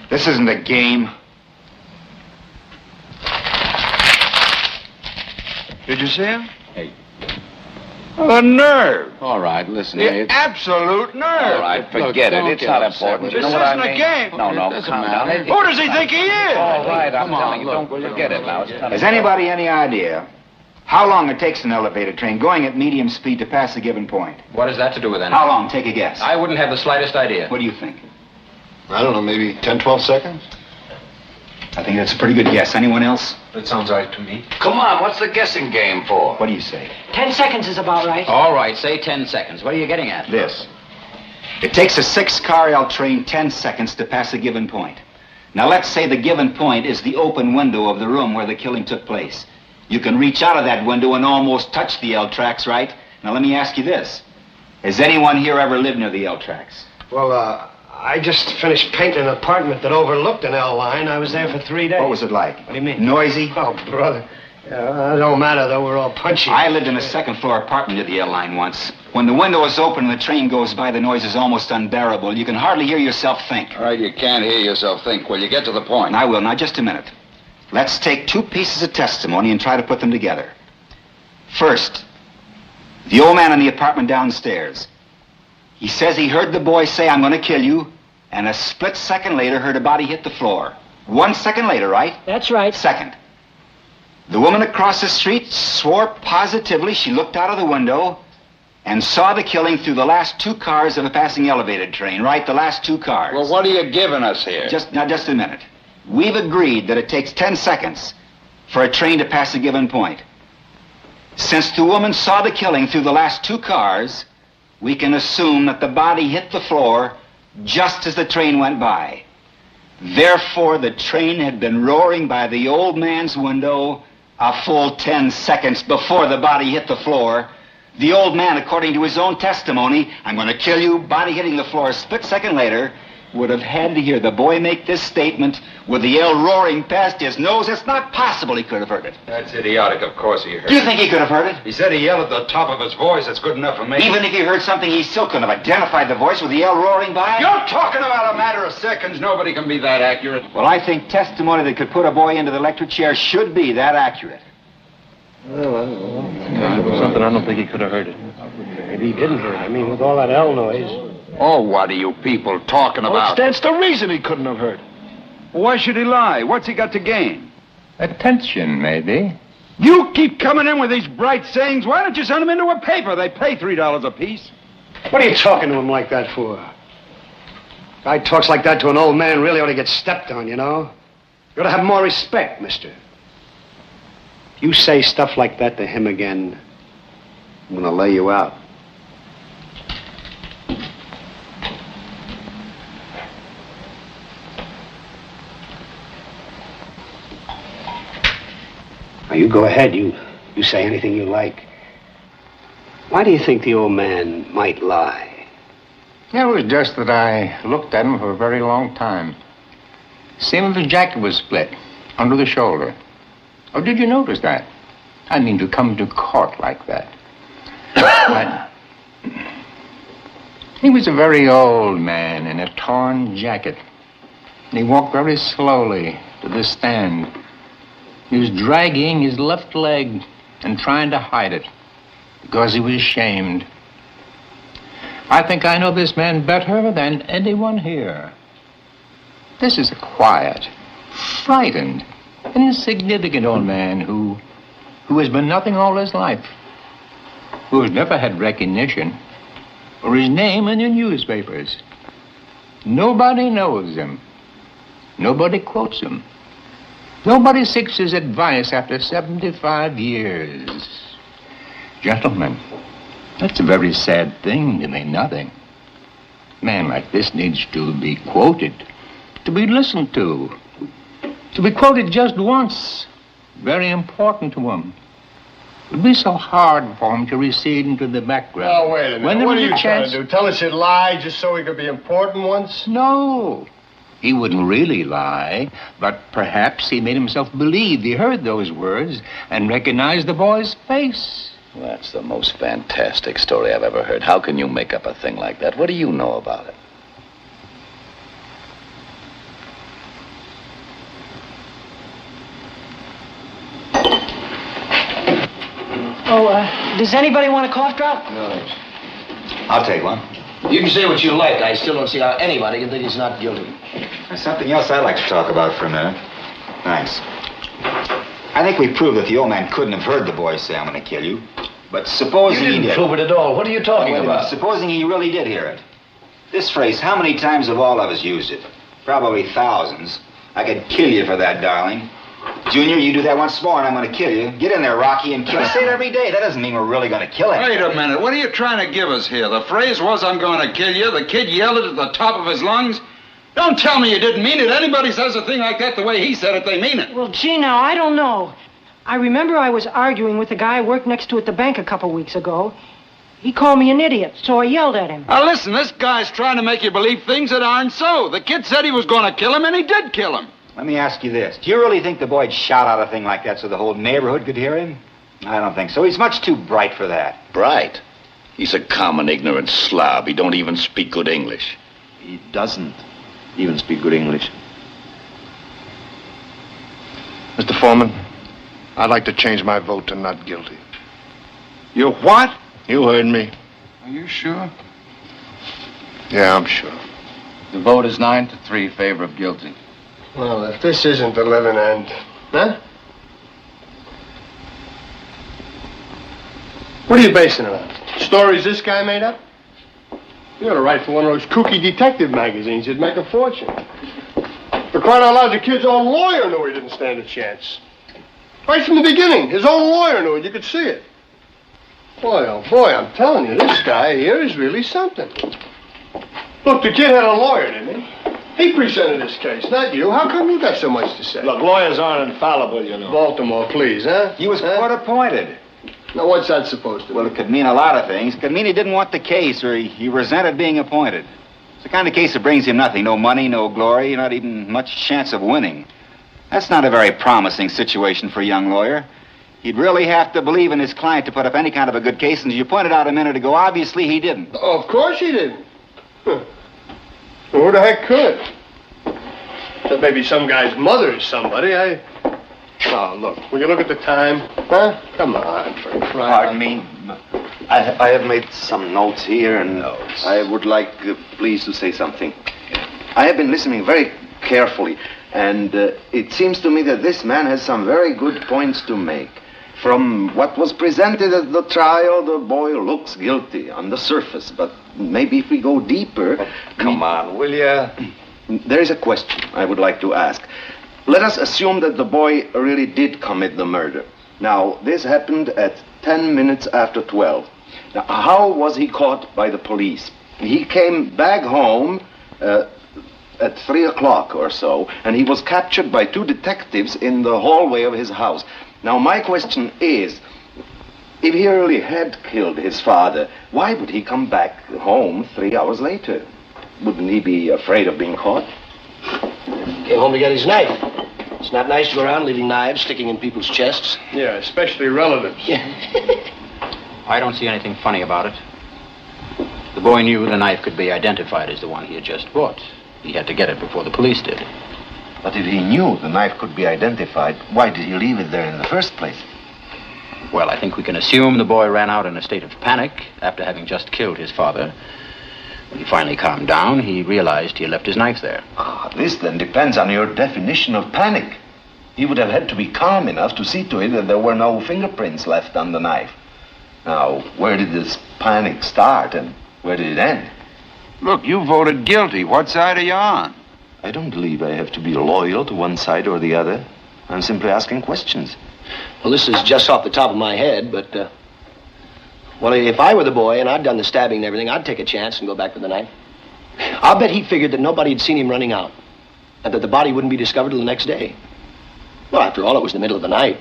This isn't a game. Did you see him? Hey. Oh, the nerve. All right, listen. The Hey, absolute nerve. All right, forget it. It's not important. You This know what I isn't a mean? game. No, It doesn't calm down. matter. Who does he think he is? All right, I'm Come on, telling you, look, don't forget it now. It's not Has anybody any idea how long it takes an elevator train going at medium speed to pass a given point? What has that to do with anything? How long? Take a guess. I wouldn't have the slightest idea. What do you think? I don't know, maybe 10, 12 seconds? I think that's a pretty good guess. Anyone else? That sounds right to me. Come on, what's the guessing game for? What do you say? 10 seconds is about right. All right, say 10 seconds. What are you getting at? This. It takes a 6-car L train 10 seconds to pass a given point. Now, let's say the given point is the open window of the room where the killing took place. You can reach out of that window and almost touch the L tracks, right? Now, let me ask you this. Has anyone here ever lived near the L tracks? Well, I just finished painting an apartment that overlooked an L line. I was there for 3 days. What was it like? What do you mean? Noisy? Oh, brother. It don't matter, though. We're all punchy. I lived in a second-floor apartment near the L line once. When the window is open and the train goes by, the noise is almost unbearable. You can hardly hear yourself think. All right, you can't hear yourself think. Well, you get to the point. I will. Now, just a minute. Let's take 2 pieces of testimony and try to put them together. First, the old man in the apartment downstairs. He says he heard the boy say, "I'm going to kill you," and a split second later heard a body hit the floor. 1 second later, right? That's right. Second. The woman across the street swore positively she looked out of the window and saw the killing through the last 2 cars of a passing elevated train, right? The last 2 cars. Well, what are you giving us here? Just a minute. We've agreed that it takes 10 seconds for a train to pass a given point. Since the woman saw the killing through the last 2 cars, we can assume that the body hit the floor just as the train went by. Therefore, the train had been roaring by the old man's window a full 10 seconds before the body hit the floor. The old man, according to his own testimony, "I'm going to kill you," body hitting the floor a split second later, would have had to hear the boy make this statement with the L roaring past his nose. It's not possible he could have heard it. That's idiotic. Of course he heard Do you think he could have heard it? He said he yelled at the top of his voice. That's good enough for me. Even if he heard something, he still couldn't have identified the voice with the L roaring by. You're talking about a matter of seconds. Nobody can be that accurate. Well, I think testimony that could put a boy into the electric chair should be that accurate. Something I don't think he could have heard it. Maybe he didn't hear it. I mean, with all that L noise. Oh, what are you people talking about? That's the reason he couldn't have heard. Why should he lie? What's he got to gain? Attention, maybe. You keep coming in with these bright sayings. Why don't you send them into a paper? They pay $3 apiece. What are you talking to him like that for? Guy talks like that to an old man really ought to get stepped on, you know? You ought to have more respect, mister. If you say stuff like that to him again, I'm gonna lay you out. Now, you go ahead. You say anything you like. Why do you think the old man might lie? It was just that I looked at him for a very long time. Seemed if his jacket was split under the shoulder. Oh, did you notice that? I mean, to come to court like that. He was a very old man in a torn jacket. And he walked very slowly to the stand. He was dragging his left leg and trying to hide it because he was ashamed. I think I know this man better than anyone here. This is a quiet, frightened, insignificant old man who has been nothing all his life, who has never had recognition or his name in the newspapers. Nobody knows him. Nobody quotes him. Nobody seeks his advice after 75 years. Gentlemen, that's a very sad thing to mean nothing. A man like this needs to be quoted, to be listened to be quoted just once. Very important to him. It would be so hard for him to recede into the background. Oh, wait a minute. When there What was are a you trying chance- to do? Tell us he'd lie just so he could be important once? No. He wouldn't really lie, but perhaps he made himself believe he heard those words and recognized the boy's face. That's the most fantastic story I've ever heard. How can you make up a thing like that? What do you know about it? Oh, does anybody want a cough drop? No, thanks. I'll take one. You can say what you like. I still don't see how anybody can think he's not guilty. There's something else I'd like to talk about for a minute. Thanks. I think we proved that the old man couldn't have heard the boy say, "I'm going to kill you." But supposing You he didn't did. prove it at all. What are you talking Wait a minute. about? Supposing he really did hear it. This phrase, how many times have all of us used it? Probably thousands. I could kill you for that, darling. Junior, you do that once more and I'm going to kill you. Get in there, Rocky, and kill us. Say it every day. That doesn't mean we're really going to kill him. Wait a minute. What are you trying to give us here? The phrase was, I'm going to kill you. The kid yelled it at the top of his lungs. Don't tell me you didn't mean it. Anybody says a thing like that the way he said it, they mean it. Well, gee, now, I don't know. I remember I was arguing with the guy I worked next to at the bank a couple weeks ago. He called me an idiot, so I yelled at him. Now, listen, this guy's trying to make you believe things that aren't so. The kid said he was going to kill him, and he did kill him. Let me ask you this. Do you really think the boy'd shout out a thing like that so the whole neighborhood could hear him? I don't think so. He's much too bright for that. Bright? He's a common, ignorant slob. He don't even speak good English. He doesn't even speak good English. Mr. Foreman, I'd like to change my vote to not guilty. You what? You heard me. Are you sure? Yeah, I'm sure. The vote is 9-3 in favor of guilty. Well, if this isn't the living end, huh? What are you basing it on? Stories this guy made up? You ought to write for one of those kooky detective magazines. You'd make a fortune. For crying out loud, the kid's own lawyer knew he didn't stand a chance. Right from the beginning, his own lawyer knew it. You could see it. Boy, oh boy, I'm telling you, this guy here is really something. Look, the kid had a lawyer, didn't he? He presented his case, not you. How come you got so much to say? Look, lawyers aren't infallible, you know. Baltimore, please, huh? He was court appointed. Now, what's that supposed to Well, mean? it could mean a lot of things. It could mean he didn't want the case or he resented being appointed. It's the kind of case that brings him nothing. No money, no glory, not even much chance of winning. That's not a very promising situation for a young lawyer. He'd really have to believe in his client to put up any kind of a good case, and as you pointed out a minute ago, obviously he didn't. Oh, of course he didn't. Huh. Well, who the heck could? That maybe some guy's mother is somebody. Oh, look, will you look at the time? Huh? Come on, for crying. Pardon me. I have made some notes here, and I would like, please, to say something. I have been listening very carefully, and it seems to me that this man has some very good points to make. From what was presented at the trial, the boy looks guilty on the surface, but maybe if we go deeper... Come on, will you? There is a question I would like to ask. Let us assume that the boy really did commit the murder. Now, this happened at 10 minutes after 12. Now, how was he caught by the police? He came back home at 3 o'clock or so, and he was captured by 2 detectives in the hallway of his house. Now, my question is, if he really had killed his father, why would he come back home 3 hours later? Wouldn't he be afraid of being caught? Came home to get his knife. It's not nice to go around leaving knives sticking in people's chests. Yeah, especially relatives. Yeah. I don't see anything funny about it. The boy knew the knife could be identified as the one he had just bought. He had to get it before the police did. But if he knew the knife could be identified, why did he leave it there in the first place? Well, I think we can assume the boy ran out in a state of panic after having just killed his father. When he finally calmed down, he realized he had left his knife there. This then depends on your definition of panic. He would have had to be calm enough to see to it that there were no fingerprints left on the knife. Now, where did this panic start and where did it end? Look, you voted guilty. What side are you on? I don't believe I have to be loyal to one side or the other. I'm simply asking questions. Well, this is just off the top of my head, but, well, if I were the boy and I'd done the stabbing and everything, I'd take a chance and go back for the knife. I'll bet he figured that nobody had seen him running out and that the body wouldn't be discovered till the next day. Well, after all, it was the middle of the night.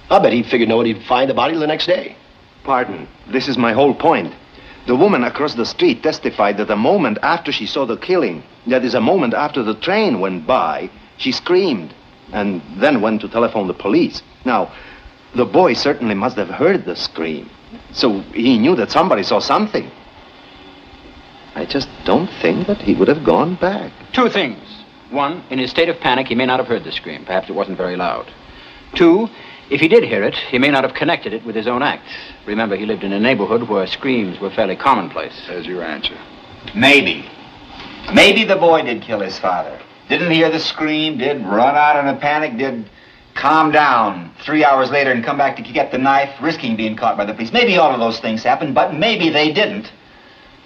I'll bet he figured nobody'd find the body till the next day. Pardon. This is my whole point. The woman across the street testified that a moment after she saw the killing, that is, a moment after the train went by, she screamed and then went to telephone the police. Now, the boy certainly must have heard the scream, so he knew that somebody saw something. I just don't think that he would have gone back. 2 things. 1, in his state of panic, he may not have heard the scream. Perhaps it wasn't very loud. 2, if he did hear it, he may not have connected it with his own act. Remember, he lived in a neighborhood where screams were fairly commonplace. There's your answer. Maybe. Maybe the boy did kill his father. Didn't hear the scream, did run out in a panic, did calm down 3 hours later and come back to get the knife, risking being caught by the police. Maybe all of those things happened, but maybe they didn't.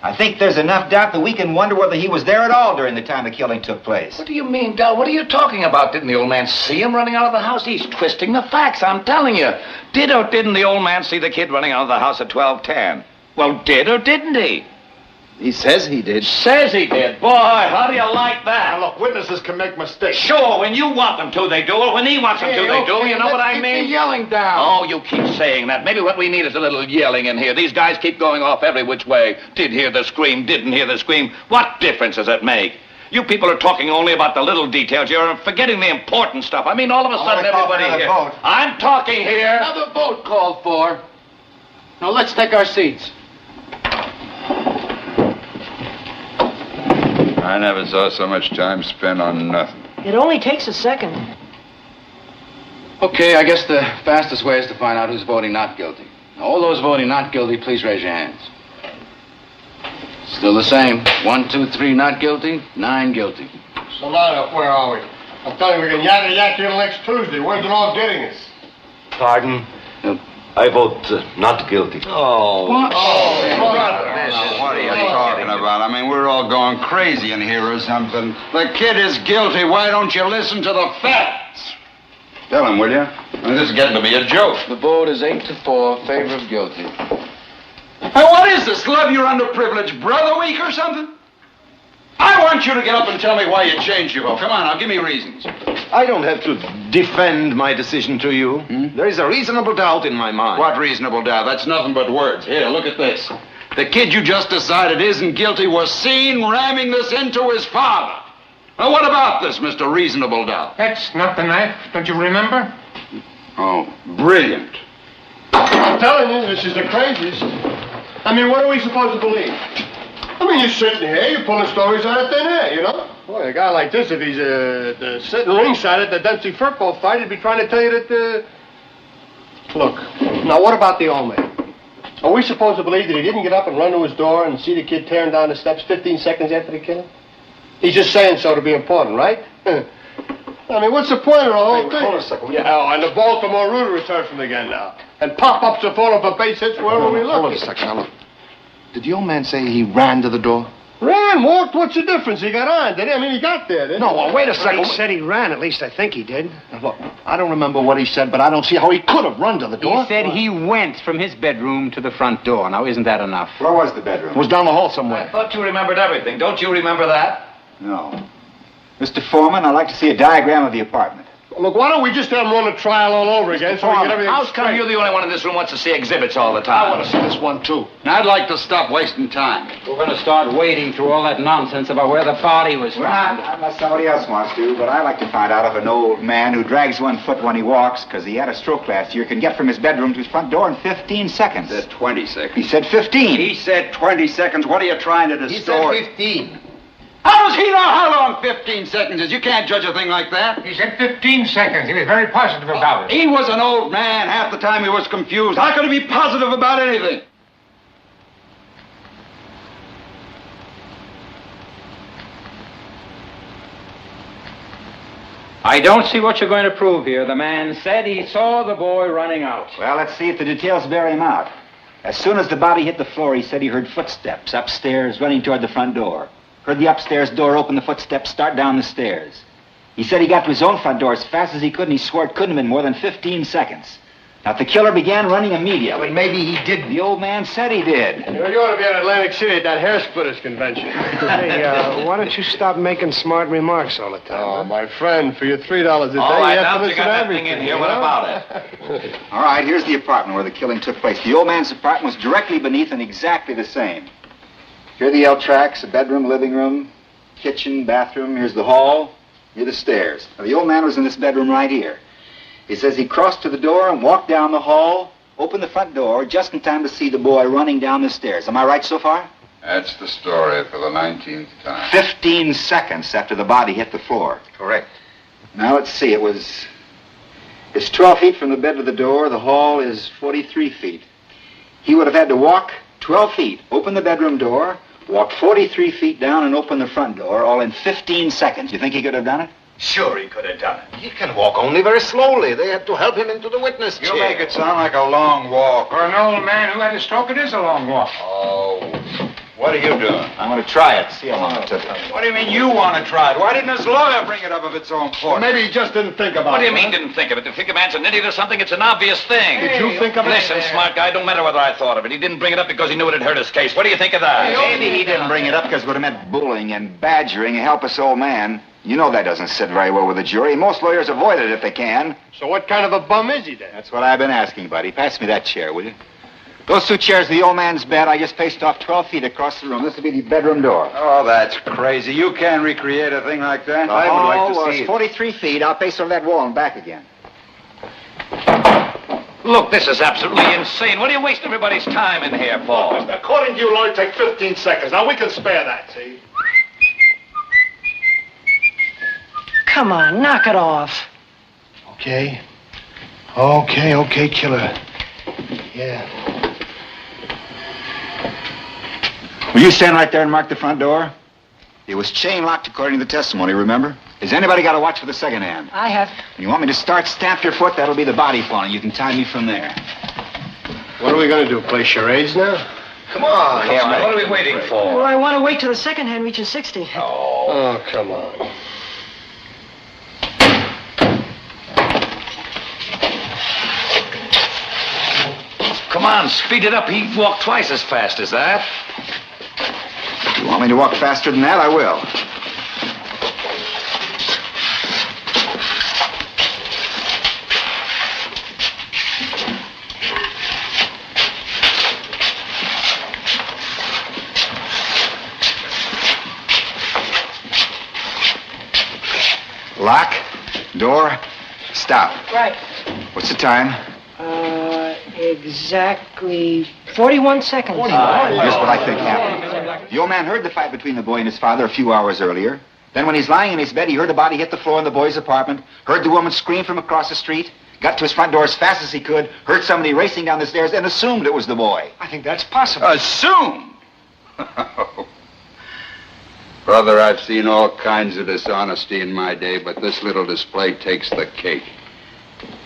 I think there's enough doubt that we can wonder whether he was there at all during the time the killing took place. What do you mean, Del? What are you talking about? Didn't the old man see him running out of the house? He's twisting the facts, I'm telling you. Did or didn't the old man see the kid running out of the house at 12:10? Well, did or didn't he? He says he did. Says he did. Boy, how do you like that? Now, look, witnesses can make mistakes. Sure, when you want them to, they do. Or when he wants them to, they do. You know what I mean? Keep the yelling down. Oh, you keep saying that. Maybe what we need is a little yelling in here. These guys keep going off every which way. Did hear the scream, didn't hear the scream. What difference does it make? You people are talking only about the little details. You're forgetting the important stuff. I mean, all of a sudden, everybody here. I'm talking here. Another vote called for. Now, let's take our seats. I never saw so much time spent on nothing. It only takes a second. Okay, I guess the fastest way is to find out who's voting not guilty. Now, all those voting not guilty, please raise your hands. Still the same. 1, 2, 3 not guilty, 9 guilty. So now, where are we? I'm telling you, we can yak here next Tuesday. Where's it all getting us? Pardon? I vote not guilty. Oh. What? What are you talking about? I mean, we're all going crazy in here or something. The kid is guilty. Why don't you listen to the facts? Tell him, will you? I mean, this is getting to be a joke. The vote is 8-4, favor of guilty. Hey, what is this? Love your underprivileged brother week or something? I want you to get up and tell me why you changed your vote. Come on, now, give me reasons. I don't have to defend my decision to you. There is a reasonable doubt in my mind. What reasonable doubt? That's nothing but words. Here, look at this. The kid you just decided isn't guilty was seen ramming this into his father. Now, what about this, Mr. Reasonable Doubt? That's not the knife, don't you remember? Oh, brilliant. I'm telling you, this is the craziest. I mean, what are we supposed to believe? I mean, you're sitting here, you're pulling stories out of thin air, you know? Boy, a guy like this, if he's sitting ringside at the Dempsey-Furco fight, he'd be trying to tell you that, Look, now what about the old man? Are we supposed to believe that he didn't get up and run to his door and see the kid tearing down the steps 15 seconds after the killing? He's just saying so to be important, right? I mean, what's the point of the whole thing? Hold on a second. Yeah, and the Baltimore Rooter returns from again now. And pop-ups are falling for base hits wherever we look. Hold on a second, now look. Did the old man say he ran to the door? Ran, walked, what's the difference? He got on, did he? I mean, he got there, didn't he? No, well, wait a second. He said he ran, at least I think he did. Look, I don't remember what he said, but I don't see how he could have run to the door. He said he went from his bedroom to the front door. Now, isn't that enough? Where was the bedroom? It was down the hall somewhere. I thought you remembered everything. Don't you remember that? No. Mr. Foreman, I'd like to see a diagram of the apartment. Look, why don't we just have him run the trial all over again so we get everything How come straight? you're the only one in this room who wants to see exhibits all the time? I want to see this one, too. I'd like to stop wasting time. We're going to start wading through all that nonsense about where the body was found. Unless somebody else wants to, but I like to find out if an old man who drags 1 foot when he walks, because he had a stroke last year, can get from his bedroom to his front door in 15 seconds. He said 20 seconds. He said 15. He said 20 seconds. What are you trying to distort? 15. How does he know how long 15 seconds is? You can't judge a thing like that. He said 15 seconds. He was very positive about it. He was an old man. Half the time he was confused. How could he be positive about anything? I don't see what you're going to prove here. The man said he saw the boy running out. Well, let's see if the details bear him out. As soon as the body hit the floor, he said he heard footsteps upstairs running toward the front door. Heard the upstairs door open, the footsteps start down the stairs. He said he got to his own front door as fast as he could, and he swore it couldn't have been more than 15 seconds. Now, if the killer began running immediately... But maybe he did. The old man said he did. You ought to be at Atlantic City at that hair splitters convention. Hey, why don't you stop making smart remarks all the time? Oh, my friend, for your $3 a day, All right, you have now to that you listen got to that everything. thing in here, you what know? about it? All right, here's the apartment where the killing took place. The old man's apartment was directly beneath and exactly the same. Here are the L tracks, a bedroom, living room, kitchen, bathroom. Here's the hall. Here are the stairs. Now, the old man was in this bedroom right here. He says he crossed to the door and walked down the hall, opened the front door, just in time to see the boy running down the stairs. Am I right so far? That's the story for the 19th time. 15 seconds after the body hit the floor. Correct. Now, let's see. It's 12 feet from the bed to the door. The hall is 43 feet. He would have had to walk 12 feet, open the bedroom door, walk 43 feet down, and open the front door, all in 15 seconds. You think he could have done it? Sure he could have done it. He can walk only very slowly. They had to help him into the witness chair. You make it sound like a long walk. For an old man who had a stroke, it is a long walk. Oh, What are you doing? I'm going to try it, see how long it took. What do you mean you want to try it? Why didn't his lawyer bring it up of its own Well, force? maybe he just didn't think about it. What do you mean huh? didn't think of it? To think a man's an idiot or something, it's an obvious thing. Did you think of it? Listen, smart guy, don't matter whether I thought of it. He didn't bring it up because he knew it had hurt his case. What do you think of that? Maybe he didn't bring it up because it would have meant bullying and badgering a helpless old man. You know that doesn't sit very well with a jury. Most lawyers avoid it if they can. So what kind of a bum is he then? That's what I've been asking, buddy. Pass me that chair, will you? Those two chairs are the old man's bed. I just paced off 12 feet across the room. This will be the bedroom door. Oh, that's crazy. You can't recreate a thing like that. I would like to see it's it. 43 feet. I'll pace over that wall and back again. Look, this is absolutely insane. What are you wasting everybody's time in here for? According to you, it'll only take 15 seconds. Now, we can spare that, see? Come on, knock it off. Okay. Okay, killer. Yeah. Will you stand right there and mark the front door? It was chain locked according to the testimony, remember? Has anybody got a watch for the second hand? I have. You want me to start? Stamp your foot? That'll be the body falling. You can tie me from there. What are we going to do, play charades now? Come on. What are we waiting Well, for? I want to wait till the second hand reaches 60. Oh, come on. Come on, speed it up. He walked twice as fast as that. You want me to walk faster than that? I will. Lock, door, stop. Right. What's the time? Exactly 41 seconds. Here's what I think happened. The old man heard the fight between the boy and his father a few hours earlier. Then when he's lying in his bed, he heard the body hit the floor in the boy's apartment, heard the woman scream from across the street, got to his front door as fast as he could, heard somebody racing down the stairs, and assumed it was the boy. I think that's possible. Assume? Brother, I've seen all kinds of dishonesty in my day, but this little display takes the cake.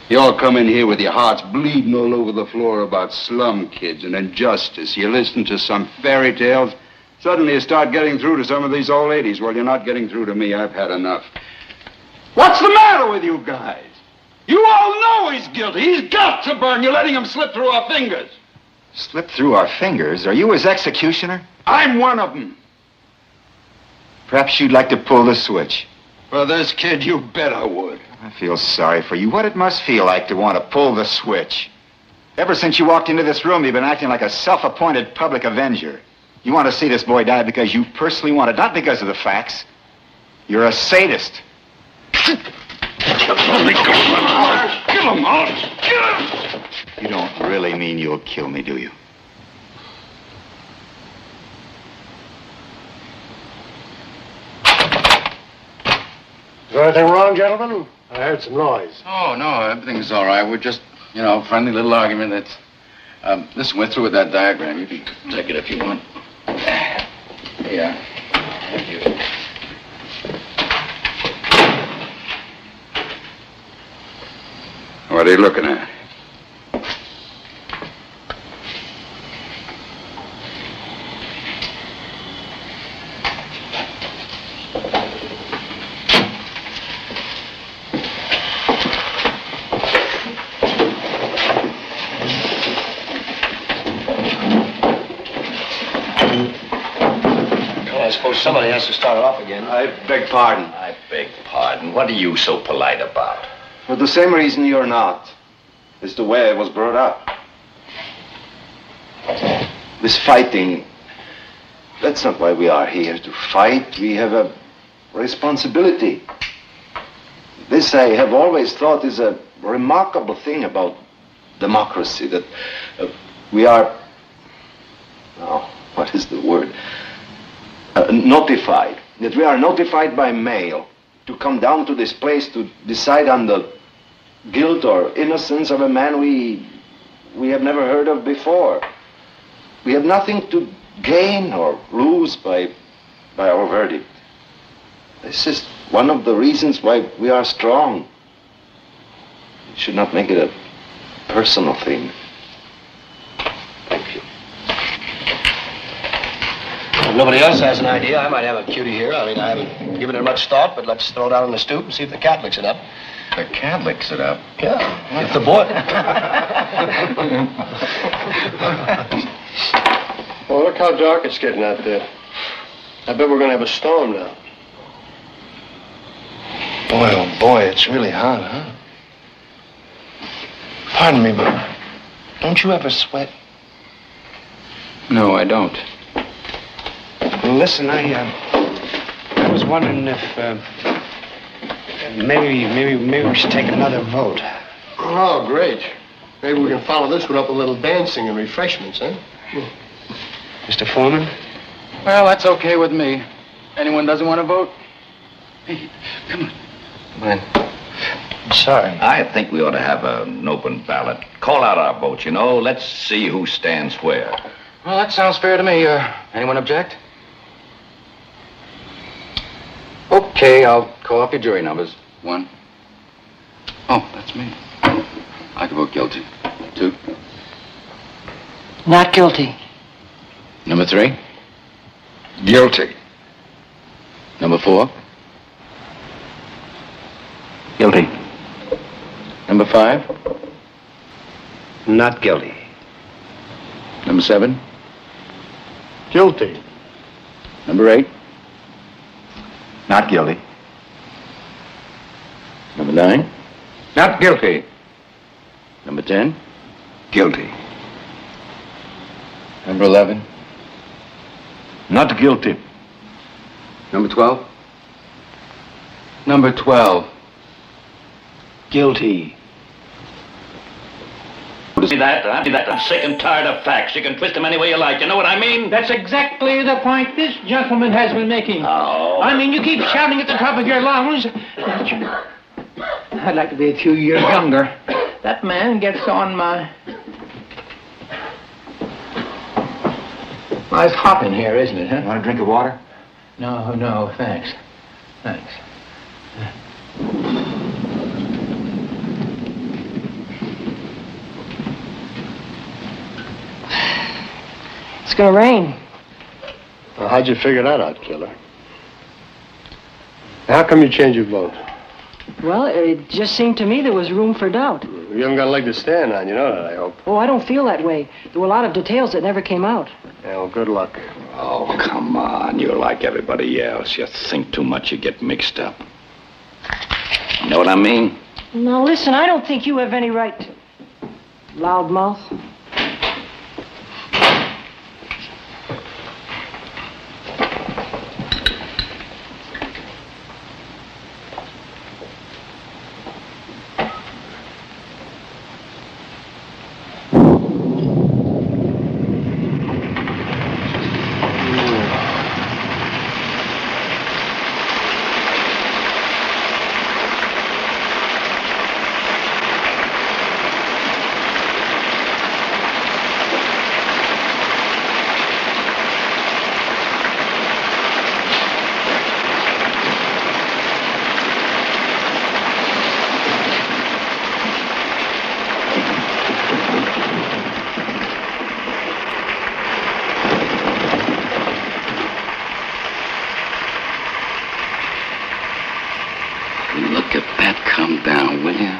You all come in here with your hearts bleeding all over the floor about slum kids and injustice. You listen to some fairy tales. Suddenly you start getting through to some of these old ladies. Well, you're not getting through to me. I've had enough. What's the matter with you guys? You all know he's guilty. He's got to burn. You're letting him slip through our fingers. Slip through our fingers? Are you his executioner? I'm one of them. Perhaps you'd like to pull the switch. For this kid, you bet I would. I feel sorry for you. What it must feel like to want to pull the switch. Ever since you walked into this room, you've been acting like a self-appointed public avenger. You want to see this boy die because you personally want it, not because of the facts. You're a sadist. Kill him out. Kill him out. Kill him. You don't really mean you'll kill me, do you? Is there anything wrong, gentlemen? I heard some noise. Oh, no, everything's all right. We're just, friendly little argument. That's. Listen, we're through with that diagram. You can take it if you want. Yeah. Thank you. What are you looking at? Well, I suppose somebody has to start it off again. I beg pardon. I beg pardon. What are you so polite about? For the same reason you're not. It's the way I was brought up. This fighting, that's not why we are here, to fight. We have a responsibility. This I have always thought is a remarkable thing about democracy, that we are, what is the word? Notified. That we are notified by mail to come down to this place to decide on the guilt or innocence of a man we have never heard of before. We have nothing to gain or lose by our verdict. This is one of the reasons why we are strong. We should not make it a personal thing. Thank you. If nobody else has an idea, I might have a cutie here. I mean, I haven't given it much thought, but let's throw it out on the stoop and see if the cat licks it up. The cat licks it up. Yeah, if the boy... Well, look how dark it's getting out there. I bet we're going to have a storm now. Boy, oh boy, it's really hot, huh? Pardon me, but don't you ever sweat? No, I don't. Well, listen, I was wondering if maybe we should take another vote. Oh, great. Maybe we can follow this one up with a little dancing and refreshments, huh? Mr. Foreman? Well, that's okay with me. Anyone doesn't want to vote? Hey, come on. I'm sorry. I think we ought to have an open ballot. Call out our votes, you know. Let's see who stands where. Well, that sounds fair to me. Anyone object? Okay, I'll call up your jury numbers. 1. Oh, that's me. I can vote guilty. 2. Not guilty. Number 3. Guilty. Number 4. Guilty. Number 5. Not guilty. Number 7. Guilty. Number 8. Not guilty. Number 9. Not guilty. Number 10. Guilty. Number 11. Not guilty. Number 12. Number 12. Guilty. See that? I'm sick and tired of facts. You can twist them any way you like. You know what I mean? That's exactly the point this gentleman has been making. Oh. I mean, you keep shouting at the top of your lungs. I'd like to be a few years younger. That man gets on my... Well, it's hot in here, isn't it, huh? Want a drink of water? No, thanks. Thanks. It's gonna rain. Well, how'd you figure that out, killer? How come you changed your vote? Well, it just seemed to me there was room for doubt. You haven't got a leg to stand on, you know that, I hope. Oh, I don't feel that way. There were a lot of details that never came out. Yeah, well, good luck. Oh, come on. You're like everybody else. You think too much, you get mixed up. You know what I mean? Now, listen, I don't think you have any right to... Loudmouth. Look at that come down, will you?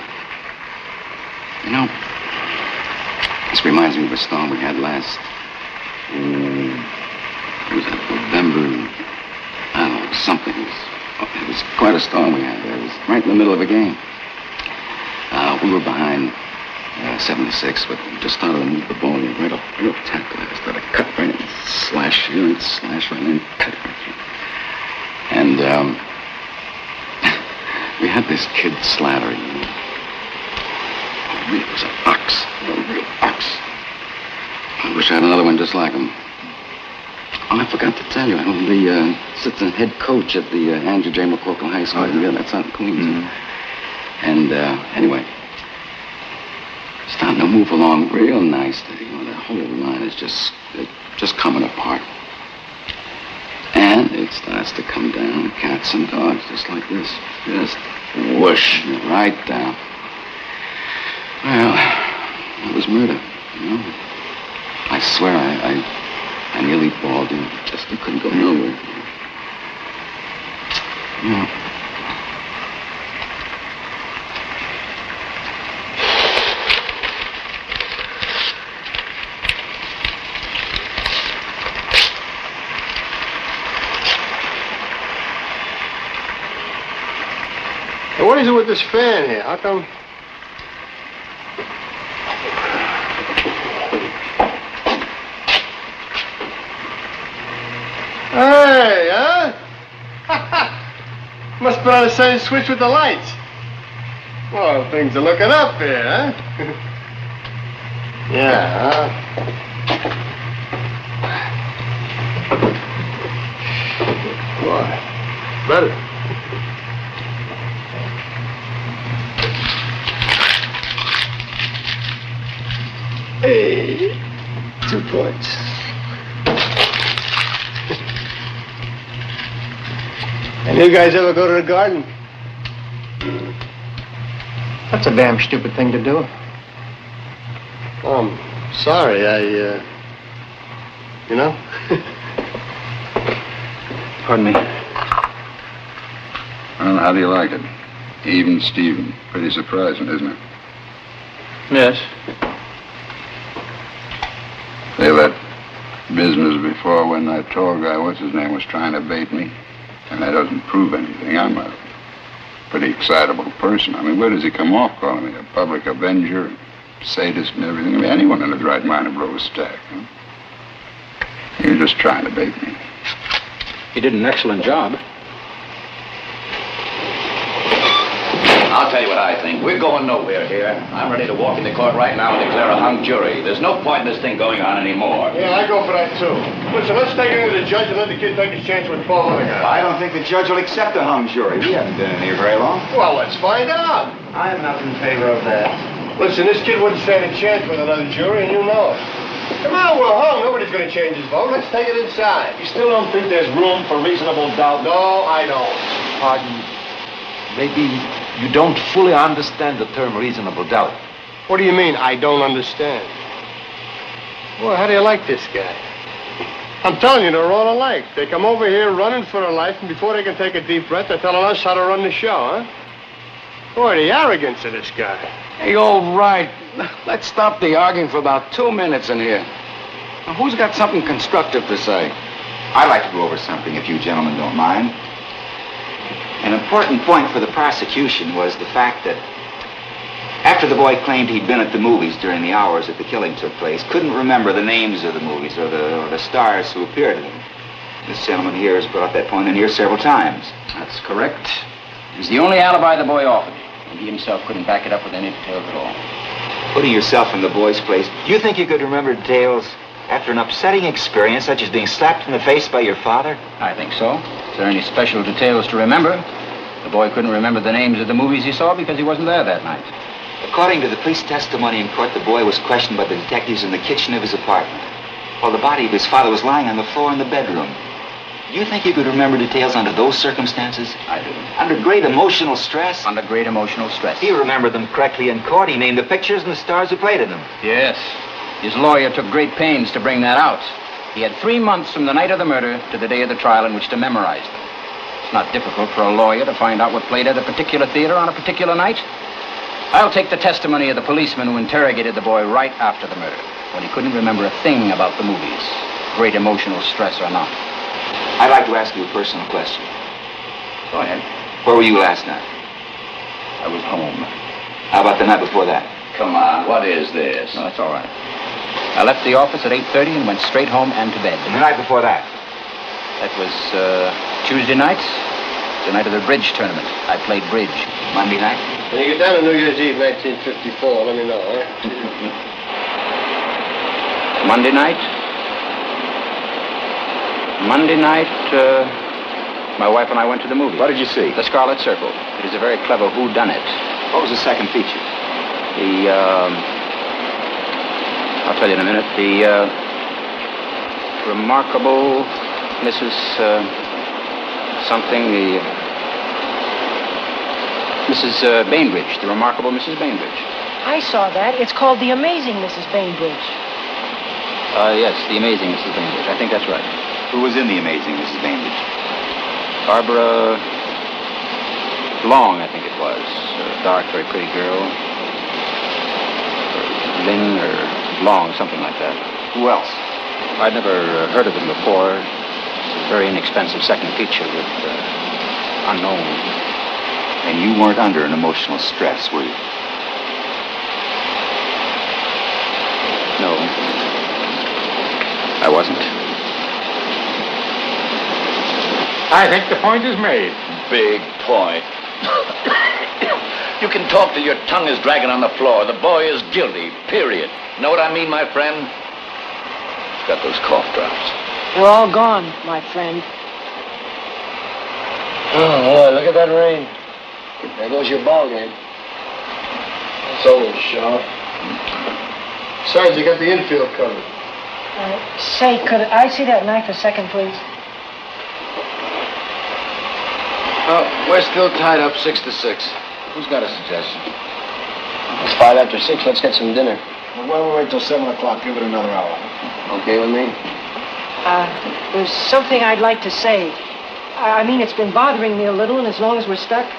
You know, this reminds me of a storm we had last... it was November... I don't know, something. It was quite a storm we had there. It was right in the middle of a game. We were behind 76, but we just started to move the ball right up tackle. I started to cut right in, slash right in, cut right through. And, we had this kid Slattery, you know. He was an ox, a real ox. I wish I had another one just like him. Oh, I forgot to tell you, I'm the assistant head coach at the Andrew J. McCorkle High School. Yeah, that's out in Queens. And anyway, starting to move along real nicely. You know, the whole line is just coming apart. And it starts to come down, cats and dogs, just like this. Just whoosh, right down. Well, it was murder, you know. I swear I nearly balled in. Just couldn't go nowhere. Yeah. Hey, what is it with this fan here? How come? Hey, huh? Must be on the same switch with the lights. Well, things are looking up here, huh? Yeah, huh? Boy, better. Hey, 2 points. And you guys ever go to the garden? That's a damn stupid thing to do. Oh, I'm sorry, you know? Pardon me. Well, how do you like it? Even Steven. Pretty surprising, isn't it? Yes. Say, that business before when that tall guy, what's his name, was trying to bait me. And that doesn't prove anything. I'm a pretty excitable person. I mean, where does he come off calling me? A public avenger, sadist and everything? I mean, anyone in his right mind would blow a stack, huh? You're just trying to bait me. He did an excellent job. I'll tell you what I think. We're going nowhere here. I'm ready to walk into court right now and declare a hung jury. There's no point in this thing going on anymore. Yeah, I go for that, too. Listen, let's take it to the judge and let the kid take his chance with 4 other guys. I don't think the judge will accept a hung jury. We haven't been in here very long. Well, let's find out. I'm not in favor of that. Listen, this kid wouldn't stand a chance with another jury, and you know it. Come on, we're hung. Nobody's going to change his vote. Let's take it inside. You still don't think there's room for reasonable doubt? No, I don't. Pardon. Maybe you don't fully understand the term reasonable doubt. What do you mean, I don't understand? Well, how do you like this guy? I'm telling you, they're all alike. They come over here running for their life, and before they can take a deep breath, they're telling us how to run the show, huh? Boy, the arrogance of this guy. Hey, all right. Let's stop the arguing for about 2 minutes in here. Now, who's got something constructive to say? I'd like to go over something, if you gentlemen don't mind. An important point for the prosecution was the fact that after the boy claimed he'd been at the movies during the hours that the killing took place, couldn't remember the names of the movies or the stars who appeared in them. This gentleman here has brought that point in here several times. That's correct. It was the only alibi the boy offered, and he himself couldn't back it up with any details at all. Putting yourself in the boy's place, do you think you could remember details after an upsetting experience such as being slapped in the face by your father? I think so. Is there any special details to remember? The boy couldn't remember the names of the movies he saw because he wasn't there that night. According to the police testimony in court, the boy was questioned by the detectives in the kitchen of his apartment, while the body of his father was lying on the floor in the bedroom. Do you think you could remember details under those circumstances? I do. Under great emotional stress? Under great emotional stress. He remembered them correctly in court. He named the pictures and the stars who played in them. Yes. His lawyer took great pains to bring that out. He had 3 months from the night of the murder to the day of the trial in which to memorize them. It's not difficult for a lawyer to find out what played at a particular theater on a particular night. I'll take the testimony of the policeman who interrogated the boy right after the murder, when he couldn't remember a thing about the movies, great emotional stress or not. I'd like to ask you a personal question. Go ahead. Where were you last night? I was home. How about the night before that? Come on, what is this? No, that's all right. I left the office at 8:30 and went straight home and to bed. And the night before that? That was Tuesday night, the night of the bridge tournament. I played bridge. Monday night? When you get down to New Year's Eve, 1954, let me know, huh? Monday night, my wife and I went to the movies. What did you see? The Scarlet Circle. It is a very clever whodunit. What was the second feature? I'll tell you in a minute. The remarkable Mrs. Mrs. Bainbridge. The remarkable Mrs. Bainbridge. I saw that. It's called The Amazing Mrs. Bainbridge. Yes, the amazing Mrs. Bainbridge. I think that's right. Who was in the amazing Mrs. Bainbridge? Barbara Long, I think it was. A dark, very pretty girl. Or Lynn or Long, something like that. Who else? I'd never heard of them before. It's a very inexpensive second feature with unknown. And you weren't under an emotional stress, were you? No. I wasn't. I think the point is made. Big point. You can talk till your tongue is dragging on the floor. The boy is guilty, period. Know what I mean, my friend? He's got those cough drops. They're all gone, my friend. Oh, boy, look at that rain. There goes your ball game. So, Shaw. Besides, you got the infield covered. Say, could I see that knife a second, please? Oh, we're still tied up 6-6. Who's got a suggestion? It's 6:05. Let's get some dinner. Well, why don't we wait till 7 o'clock? Give it another hour. Okay with me? There's something I'd like to say. I mean, it's been bothering me a little, and as long as we're stuck...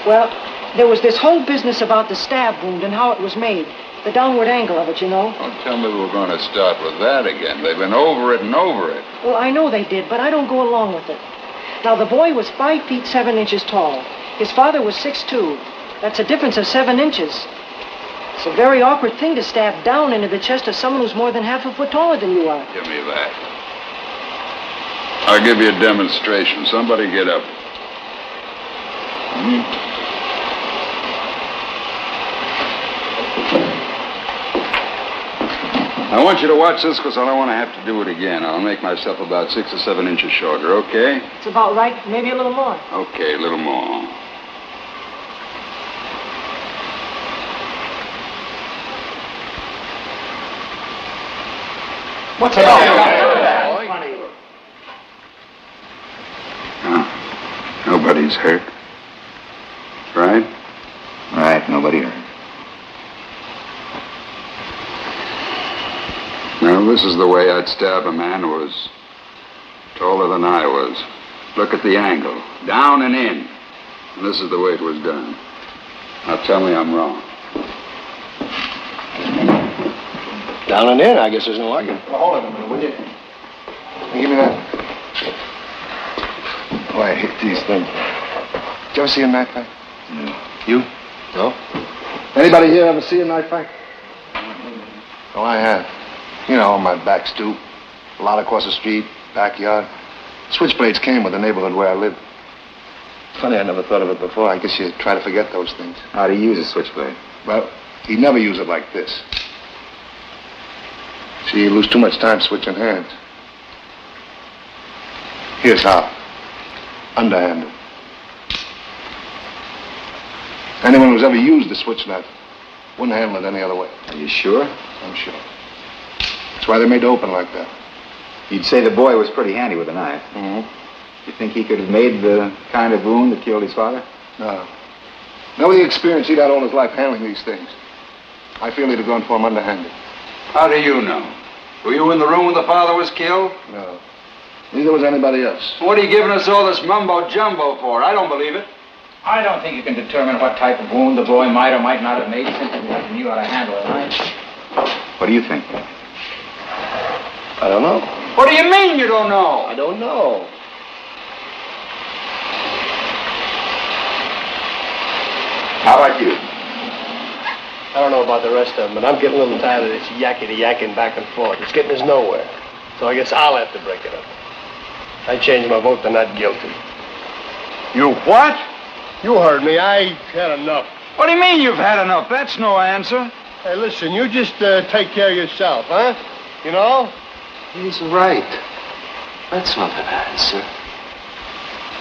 Well, there was this whole business about the stab wound and how it was made. The downward angle of it, you know. Don't tell me we're going to start with that again. They've been over it and over it. Well, I know they did, but I don't go along with it. Now, the boy was 5 feet 7 inches tall. His father was 6'2". That's a difference of 7 inches. It's a very awkward thing to stab down into the chest of someone who's more than half a foot taller than you are. Give me that. I'll give you a demonstration. Somebody get up. I want you to watch this because I don't want to have to do it again. I'll make myself about 6 or 7 inches shorter, okay? It's about right, maybe a little more. Okay, a little more. What's it all? Nobody's hurt. Right? Right, nobody hurt. Now, this is the way I'd stab a man who was taller than I was. Look at the angle. Down and in. And this is the way it was done. Now, tell me I'm wrong. Down and in, I guess there's no argument. Well, hold on a minute, will you? Give me that. Oh, I hate these things. Did you ever see a knife fight? No. You? No. Anybody here ever see a knife fight? Oh, I have. You know, my back stoop, a lot across the street, backyard. Switchblades came with the neighborhood where I lived. Funny, I never thought of it before. I guess you try to forget those things. How do you use a switchblade? Well, he never used it like this. See, you lose too much time switching hands. Here's how. Underhanded. Anyone who's ever used the switch knife wouldn't handle it any other way. Are you sure? I'm sure. That's why they made it open like that. You'd say the boy was pretty handy with a knife. Mm-hmm. You think he could have made the kind of wound that killed his father? No. Now, with the experience he'd had all his life handling these things, I feel he'd have gone for him underhanded. How do you know? Were you in the room when the father was killed? No. Neither was anybody else. What are you giving us all this mumbo-jumbo for? I don't believe it. I don't think you can determine what type of wound the boy might or might not have made simply because he knew how to handle a knife. What do you think? I don't know. What do you mean you don't know? I don't know. How about you? I don't know about the rest of them, but I'm getting a little tired of this yakety-yakking back and forth. It's getting us nowhere. So I guess I'll have to break it up. I changed my vote to not guilty. You what? You heard me. I had enough. What do you mean you've had enough? That's no answer. Hey, listen, you just take care of yourself, huh? You know? He's right. That's not an answer.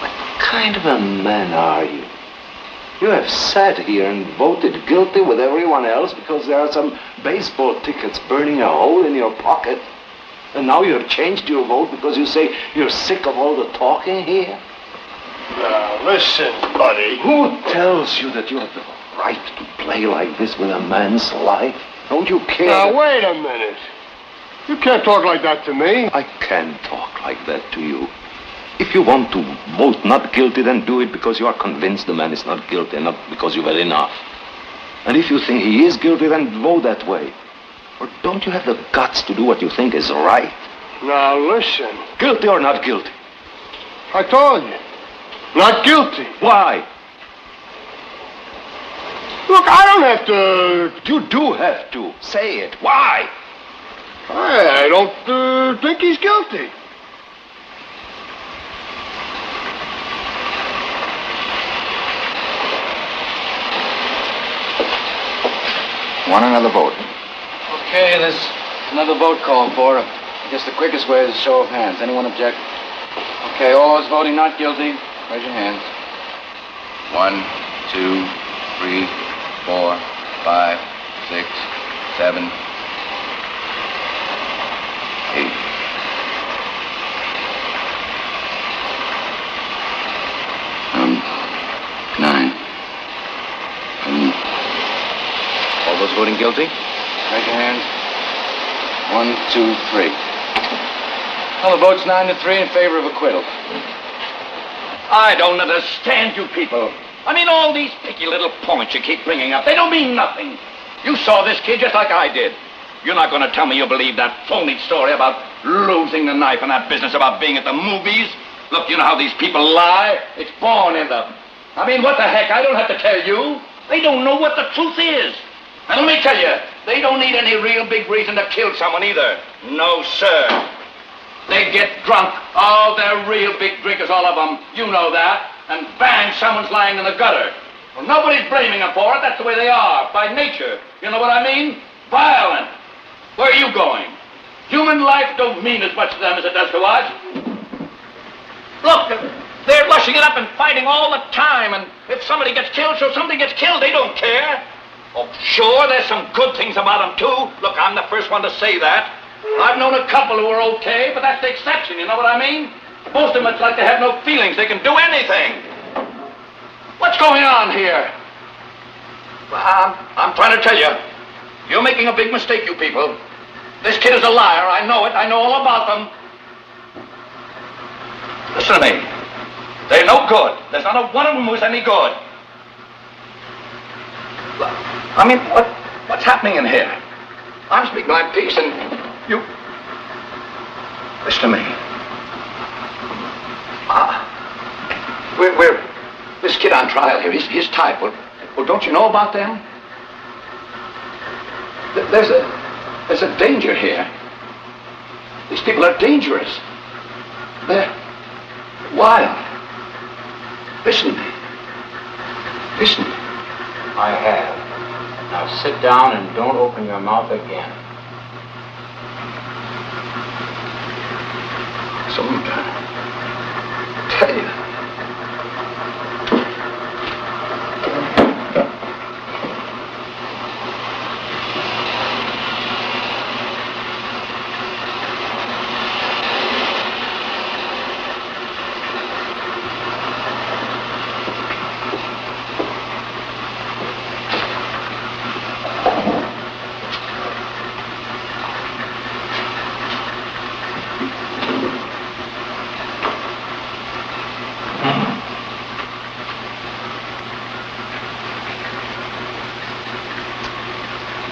What kind of a man are you? You have sat here and voted guilty with everyone else because there are some baseball tickets burning a hole in your pocket. And now you have changed your vote because you say you're sick of all the talking here? Now, listen, buddy. Who tells you that you have the right to play like this with a man's life? Don't you care? Now, wait a minute. You can't talk like that to me. I can talk like that to you. If you want to vote not guilty, then do it because you are convinced the man is not guilty, and not because you've had enough. And if you think he is guilty, then vote that way. Or don't you have the guts to do what you think is right? Now, listen. Guilty or not guilty? I told you. Not guilty. Why? Look, I don't have to... You do have to. Say it. Why? I don't think he's guilty. Want another vote? Okay, there's another vote called for. I guess the quickest way is a show of hands. Anyone object? Okay, all those voting not guilty, raise your hands. 1, 2, 3, 4, 5, 6, 7, 8. 9. All those voting guilty? Raise your hands. 1, 2, 3. Well, the vote's 9-3 in favor of acquittal. I don't understand you people. I mean, all these picky little points you keep bringing up, they don't mean nothing. You saw this kid just like I did. You're not going to tell me you believe that phony story about losing the knife and that business about being at the movies? Look, you know how these people lie? It's born in them. I mean, what the heck? I don't have to tell you. They don't know what the truth is. And let me tell you, they don't need any real big reason to kill someone either. No, sir. They get drunk. Oh, they're real big drinkers, all of them. You know that. And bang, someone's lying in the gutter. Well, nobody's blaming them for it. That's the way they are, by nature. You know what I mean? Violent. Where are you going? Human life don't mean as much to them as it does to us. Look, they're rushing it up and fighting all the time. And if somebody gets killed, so somebody gets killed. They don't care. Oh, sure, there's some good things about them, too. Look, I'm the first one to say that. I've known a couple who are okay, but that's the exception, you know what I mean? Most of them, it's like they have no feelings. They can do anything. What's going on here? Well, I'm trying to tell you. You're making a big mistake, you people. This kid is a liar. I know it. I know all about them. Listen to me. They're no good. There's not a one of them who's any good. I mean, what's happening in here? I'm speaking my piece, and you... Listen to me. We're this kid on trial here. His type. Well, don't you know about them? There's a danger here. These people are dangerous. They're wild. Listen to me. Listen. I have. Now sit down and don't open your mouth again. So I'm trying to tell you.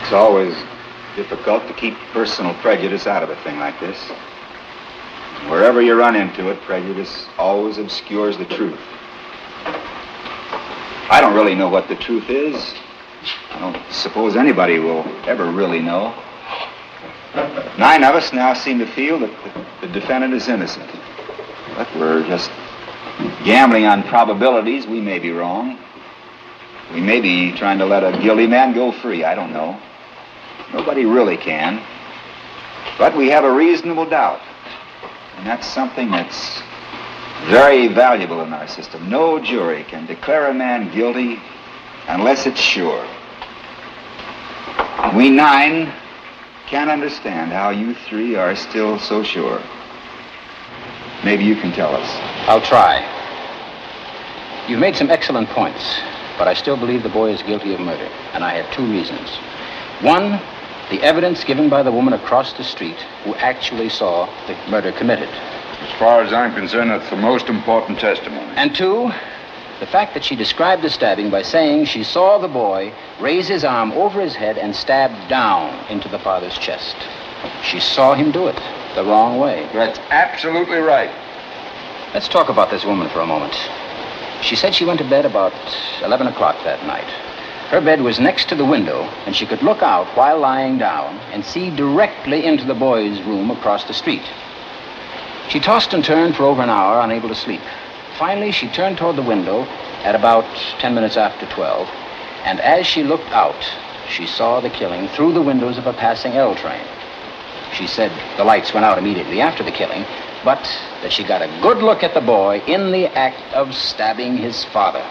It's always difficult to keep personal prejudice out of a thing like this. Wherever you run into it, prejudice always obscures the truth. I don't really know what the truth is. I don't suppose anybody will ever really know. 9 of us now seem to feel that the defendant is innocent. But we're just gambling on probabilities. We may be wrong. We may be trying to let a guilty man go free. I don't know. Nobody really can. But we have a reasonable doubt. And that's something that's very valuable in our system. No jury can declare a man guilty unless it's sure. We 9 can't understand how you 3 are still so sure. Maybe you can tell us. I'll try. You've made some excellent points, but I still believe the boy is guilty of murder, and I have 2 reasons. One, the evidence given by the woman across the street who actually saw the murder committed. As far as I'm concerned, that's the most important testimony. And 2, the fact that she described the stabbing by saying she saw the boy raise his arm over his head and stab down into the father's chest. She saw him do it the wrong way. That's absolutely right. Let's talk about this woman for a moment. She said she went to bed about 11 o'clock that night. Her bed was next to the window, and she could look out while lying down and see directly into the boy's room across the street. She tossed and turned for over an hour, unable to sleep. Finally, she turned toward the window at about 10 minutes after 12, and as she looked out, she saw the killing through the windows of a passing L train. She said the lights went out immediately after the killing, but that she got a good look at the boy in the act of stabbing his father.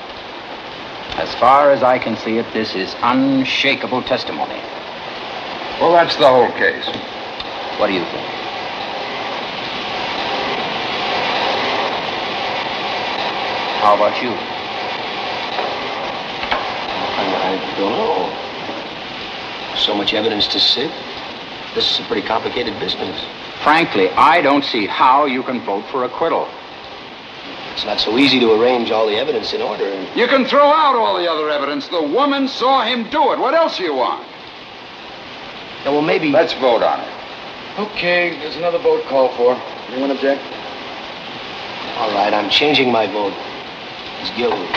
As far as I can see it, this is unshakable testimony. Well, that's the whole case. What do you think? How about you? I don't know. So much evidence to sift. This is a pretty complicated business. Frankly, I don't see how you can vote for acquittal. It's not so easy to arrange all the evidence in order. You can throw out all the other evidence. The woman saw him do it. What else do you want? Yeah, well, maybe... Let's vote on it. Okay, there's another vote called for. Anyone object? All right, I'm changing my vote. It's guilty.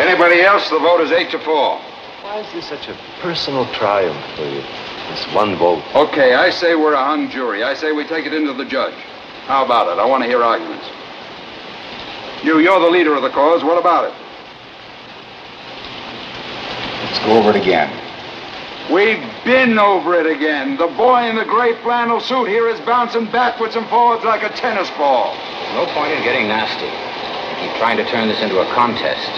Anybody else, the vote is 8-4. Why is this such a personal triumph for you? This one vote. Okay, I say we're a hung jury. I say we take it into the judge. How about it? I want to hear arguments. You're the leader of the cause. What about it? Let's go over it again. We've been over it again. The boy in the gray flannel suit here is bouncing backwards and forwards like a tennis ball. No point in getting nasty. Keep trying to turn this into a contest.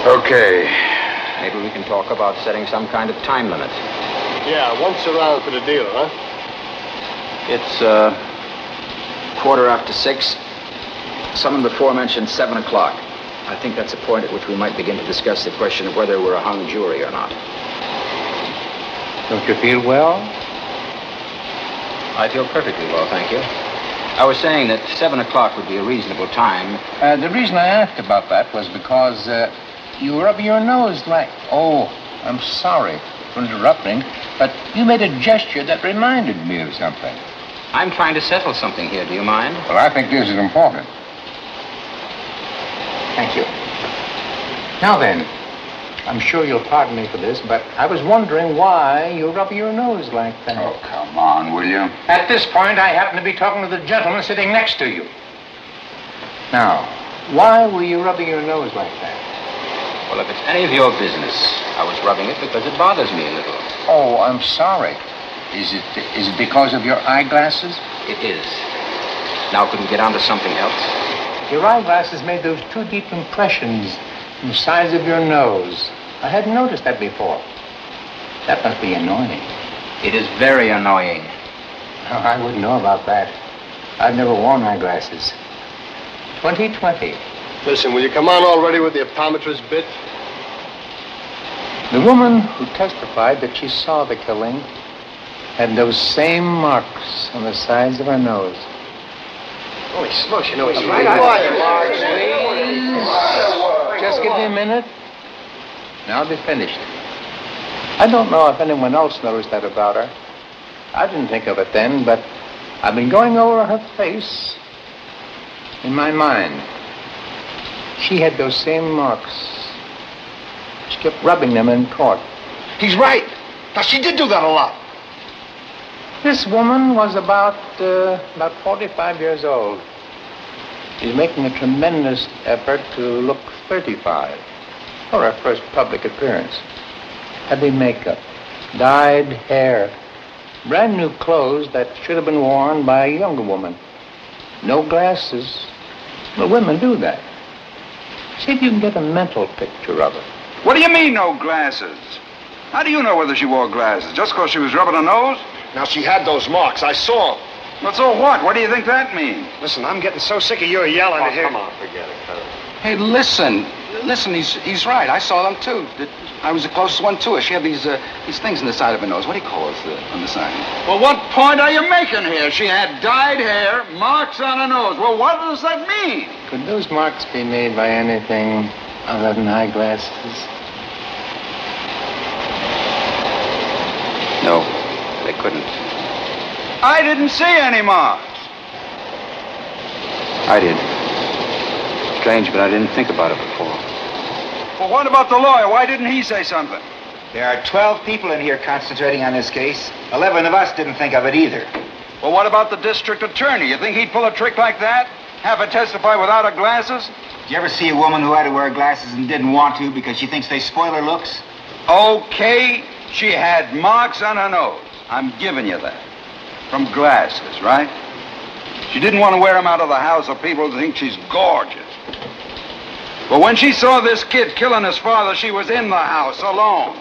Okay. Maybe we can talk about setting some kind of time limit. Yeah, once around for the dealer, huh? It's 6:15. Someone before mentioned 7 o'clock. I think that's a point at which we might begin to discuss the question of whether we're a hung jury or not. Don't you feel well? I feel perfectly well, thank you. I was saying that 7 o'clock would be a reasonable time. The reason I asked about that was because you rub your nose like... Oh, I'm sorry for interrupting, but you made a gesture that reminded me of something. I'm trying to settle something here. Do you mind? Well, I think this is important. Thank you. Now then, I'm sure you'll pardon me for this, but I was wondering why you rub your nose like that. Oh, come on, will you? At this point, I happen to be talking to the gentleman sitting next to you. Now, why were you rubbing your nose like that? Well, if it's any of your business, I was rubbing it because it bothers me a little. Oh, I'm sorry. Is it because of your eyeglasses? It is. Now, could we get on to something else? Your eyeglasses made those two deep impressions in the sides of your nose. I hadn't noticed that before. That must be annoying. It is very annoying. Oh, I wouldn't know about that. I've never worn eyeglasses. 20/20. Listen, will you come on already with the optometrist bit? The woman who testified that she saw the killing had those same marks on the sides of her nose. Holy smokes, you know it's Right, just give me a minute, and I'll be finished. I don't know if anyone else noticed that about her. I didn't think of it then, but I've been going over her face in my mind. She had those same marks. She kept rubbing them in court. He's right. Now, she did do that a lot. This woman was about 45 years old. She's making a tremendous effort to look 35 for her first public appearance. Heavy makeup, dyed hair, brand new clothes that should have been worn by a younger woman. No glasses. Well, women do that. See if you can get a mental picture of her. What do you mean, no glasses? How do you know whether she wore glasses? Just because she was rubbing her nose? Now, she had those marks. I saw them. Well, so what? What do you think that means? Listen, I'm getting so sick of your yelling to hear... Come on, forget it, Carter. Hey, listen. listen, he's right. I saw them, too. I was the closest one to her. She had these things in the side of her nose. What do you call those on the side? Well, what point are you making here? She had dyed hair, marks on her nose. Well, what does that mean? Could those marks be made by anything other than eyeglasses? No, they couldn't. I didn't see any marks. I did. Strange, but I didn't think about it before. Well, what about the lawyer? Why didn't he say something? There are 12 people in here concentrating on this case. 11 of us didn't think of it either. Well, what about the district attorney? You think he'd pull a trick like that? Have her testify without her glasses? Did you ever see a woman who had to wear glasses and didn't want to because she thinks they spoil her looks? Okay, she had marks on her nose. I'm giving you that. From glasses, right? She didn't want to wear them out of the house so people would think she's gorgeous. But when she saw this kid killing his father, she was in the house alone.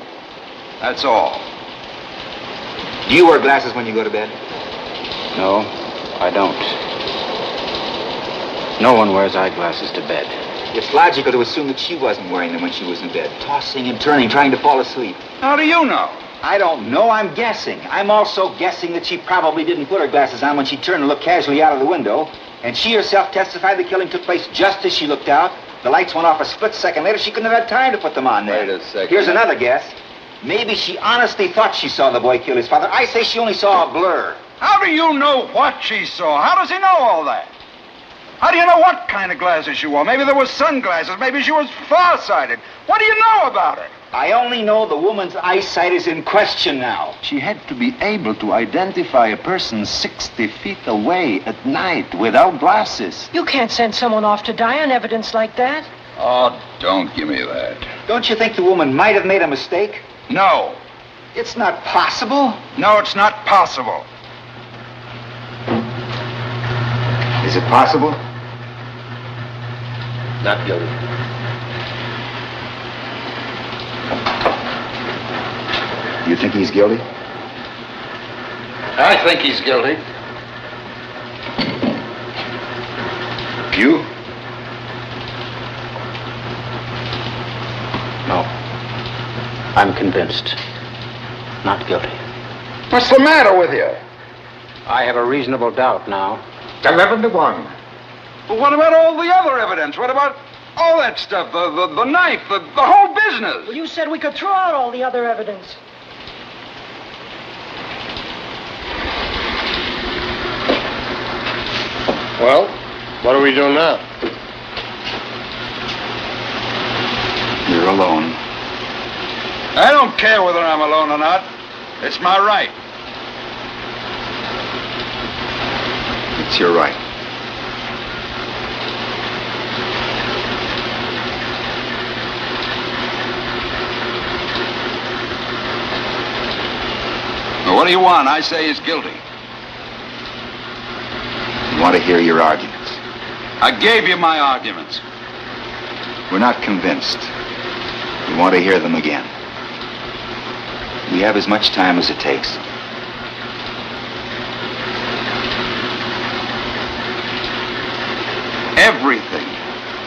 That's all. Do you wear glasses when you go to bed? No, I don't. No one wears eyeglasses to bed. It's logical to assume that she wasn't wearing them when she was in bed, tossing and turning, trying to fall asleep. How do you know? I don't know. I'm guessing. I'm also guessing that she probably didn't put her glasses on when she turned and looked casually out of the window. And she herself testified the killing took place just as she looked out. The lights went off a split second later. She couldn't have had time to put them on there. Wait a second. Here's another guess. Maybe she honestly thought she saw the boy kill his father. I say she only saw a blur. How do you know what she saw? How does he know all that? How do you know what kind of glasses she wore? Maybe there was sunglasses. Maybe she was farsighted. What do you know about her? I only know the woman's eyesight is in question now. She had to be able to identify a person 60 feet away at night without glasses. You can't send someone off to die on evidence like that. Oh, don't give me that. Don't you think the woman might have made a mistake? No. It's not possible. No, it's not possible. Is it possible? Not guilty. You think he's guilty? I think he's guilty. You? No. I'm convinced. Not guilty. What's the matter with you? I have a reasonable doubt now. 11 to 1. Well, what about all the other evidence? What about all that stuff? The knife, the whole business? Well, you said we could throw out all the other evidence. Well, what do we do now? You're alone. I don't care whether I'm alone or not. It's my right. It's your right. Well, what do you want? I say he's guilty. You want to hear your arguments? I gave you my arguments. We're not convinced. We want to hear them again. We have as much time as it takes. Everything.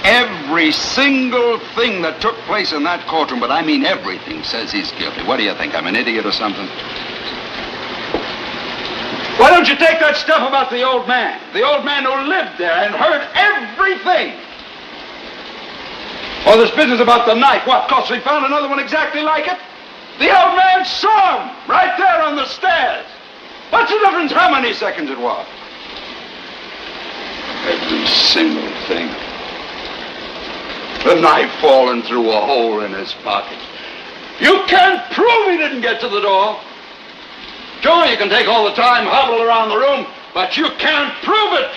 Every single thing that took place in that courtroom, but I mean everything, says he's guilty. What do you think? I'm an idiot or something? Why don't you take that stuff about the old man? The old man who lived there and heard everything. Or this business about the knife. What, 'cause we found another one exactly like it? The old man saw him right there on the stairs. What's the difference how many seconds it was? Every single thing. The knife falling through a hole in his pocket. You can't prove he didn't get to the door. Sure, you can take all the time, hobble around the room, but you can't prove it.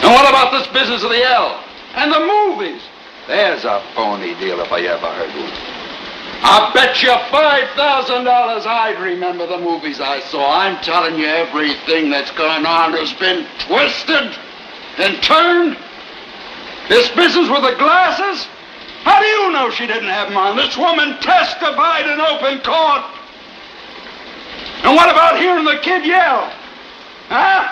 And what about this business of the L? And the movies? There's a phony deal if I ever heard one. I bet you $5,000 I'd remember the movies I saw. I'm telling you, everything that's gone on has been twisted and turned. This business with the glasses? How do you know she didn't have them on? This woman testified in open court. And what about hearing the kid yell? Huh?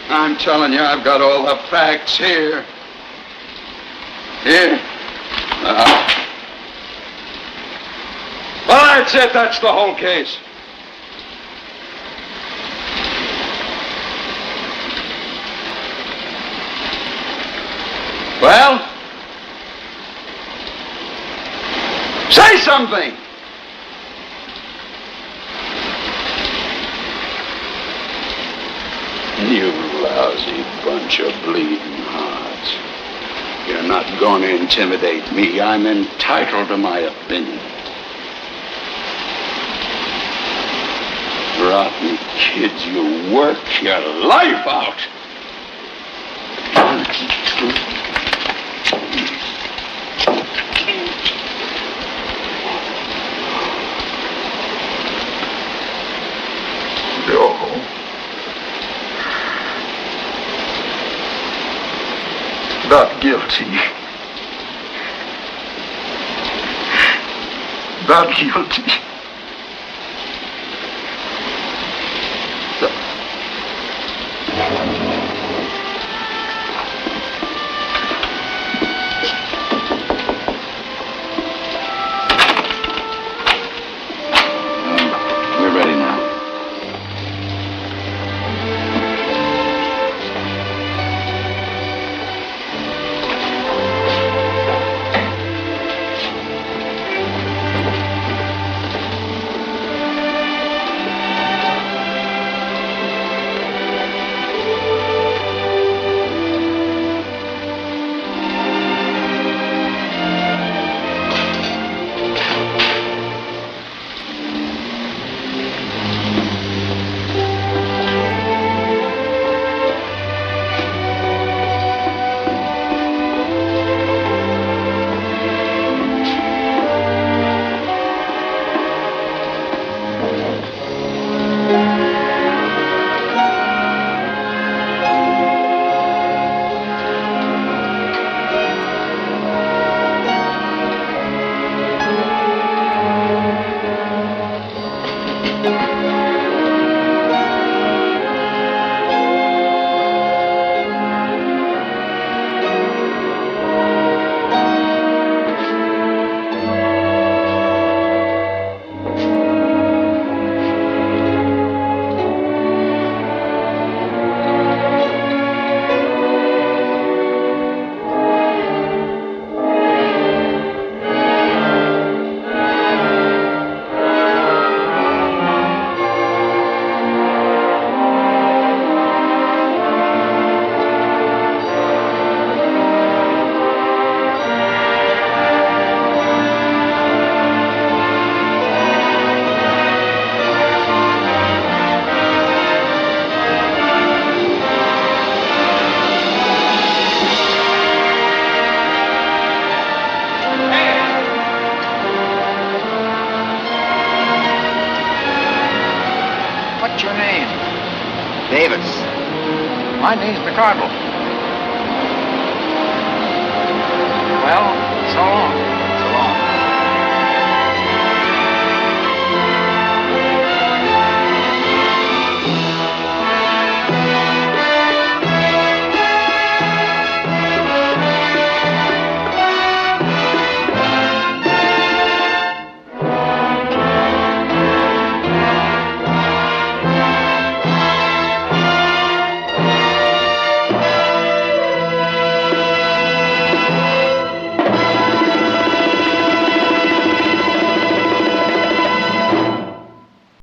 I'm telling you, I've got all the facts here. Here. Well, that's it. That's the whole case. Well? Say something! You lousy bunch of bleeding hearts. You're not going to intimidate me. I'm entitled to my opinion. Rotten kids, you work your life out. No. Not guilty. Not guilty. We're ready now. What's your name? Davis. My name's McCardle. Well, so long.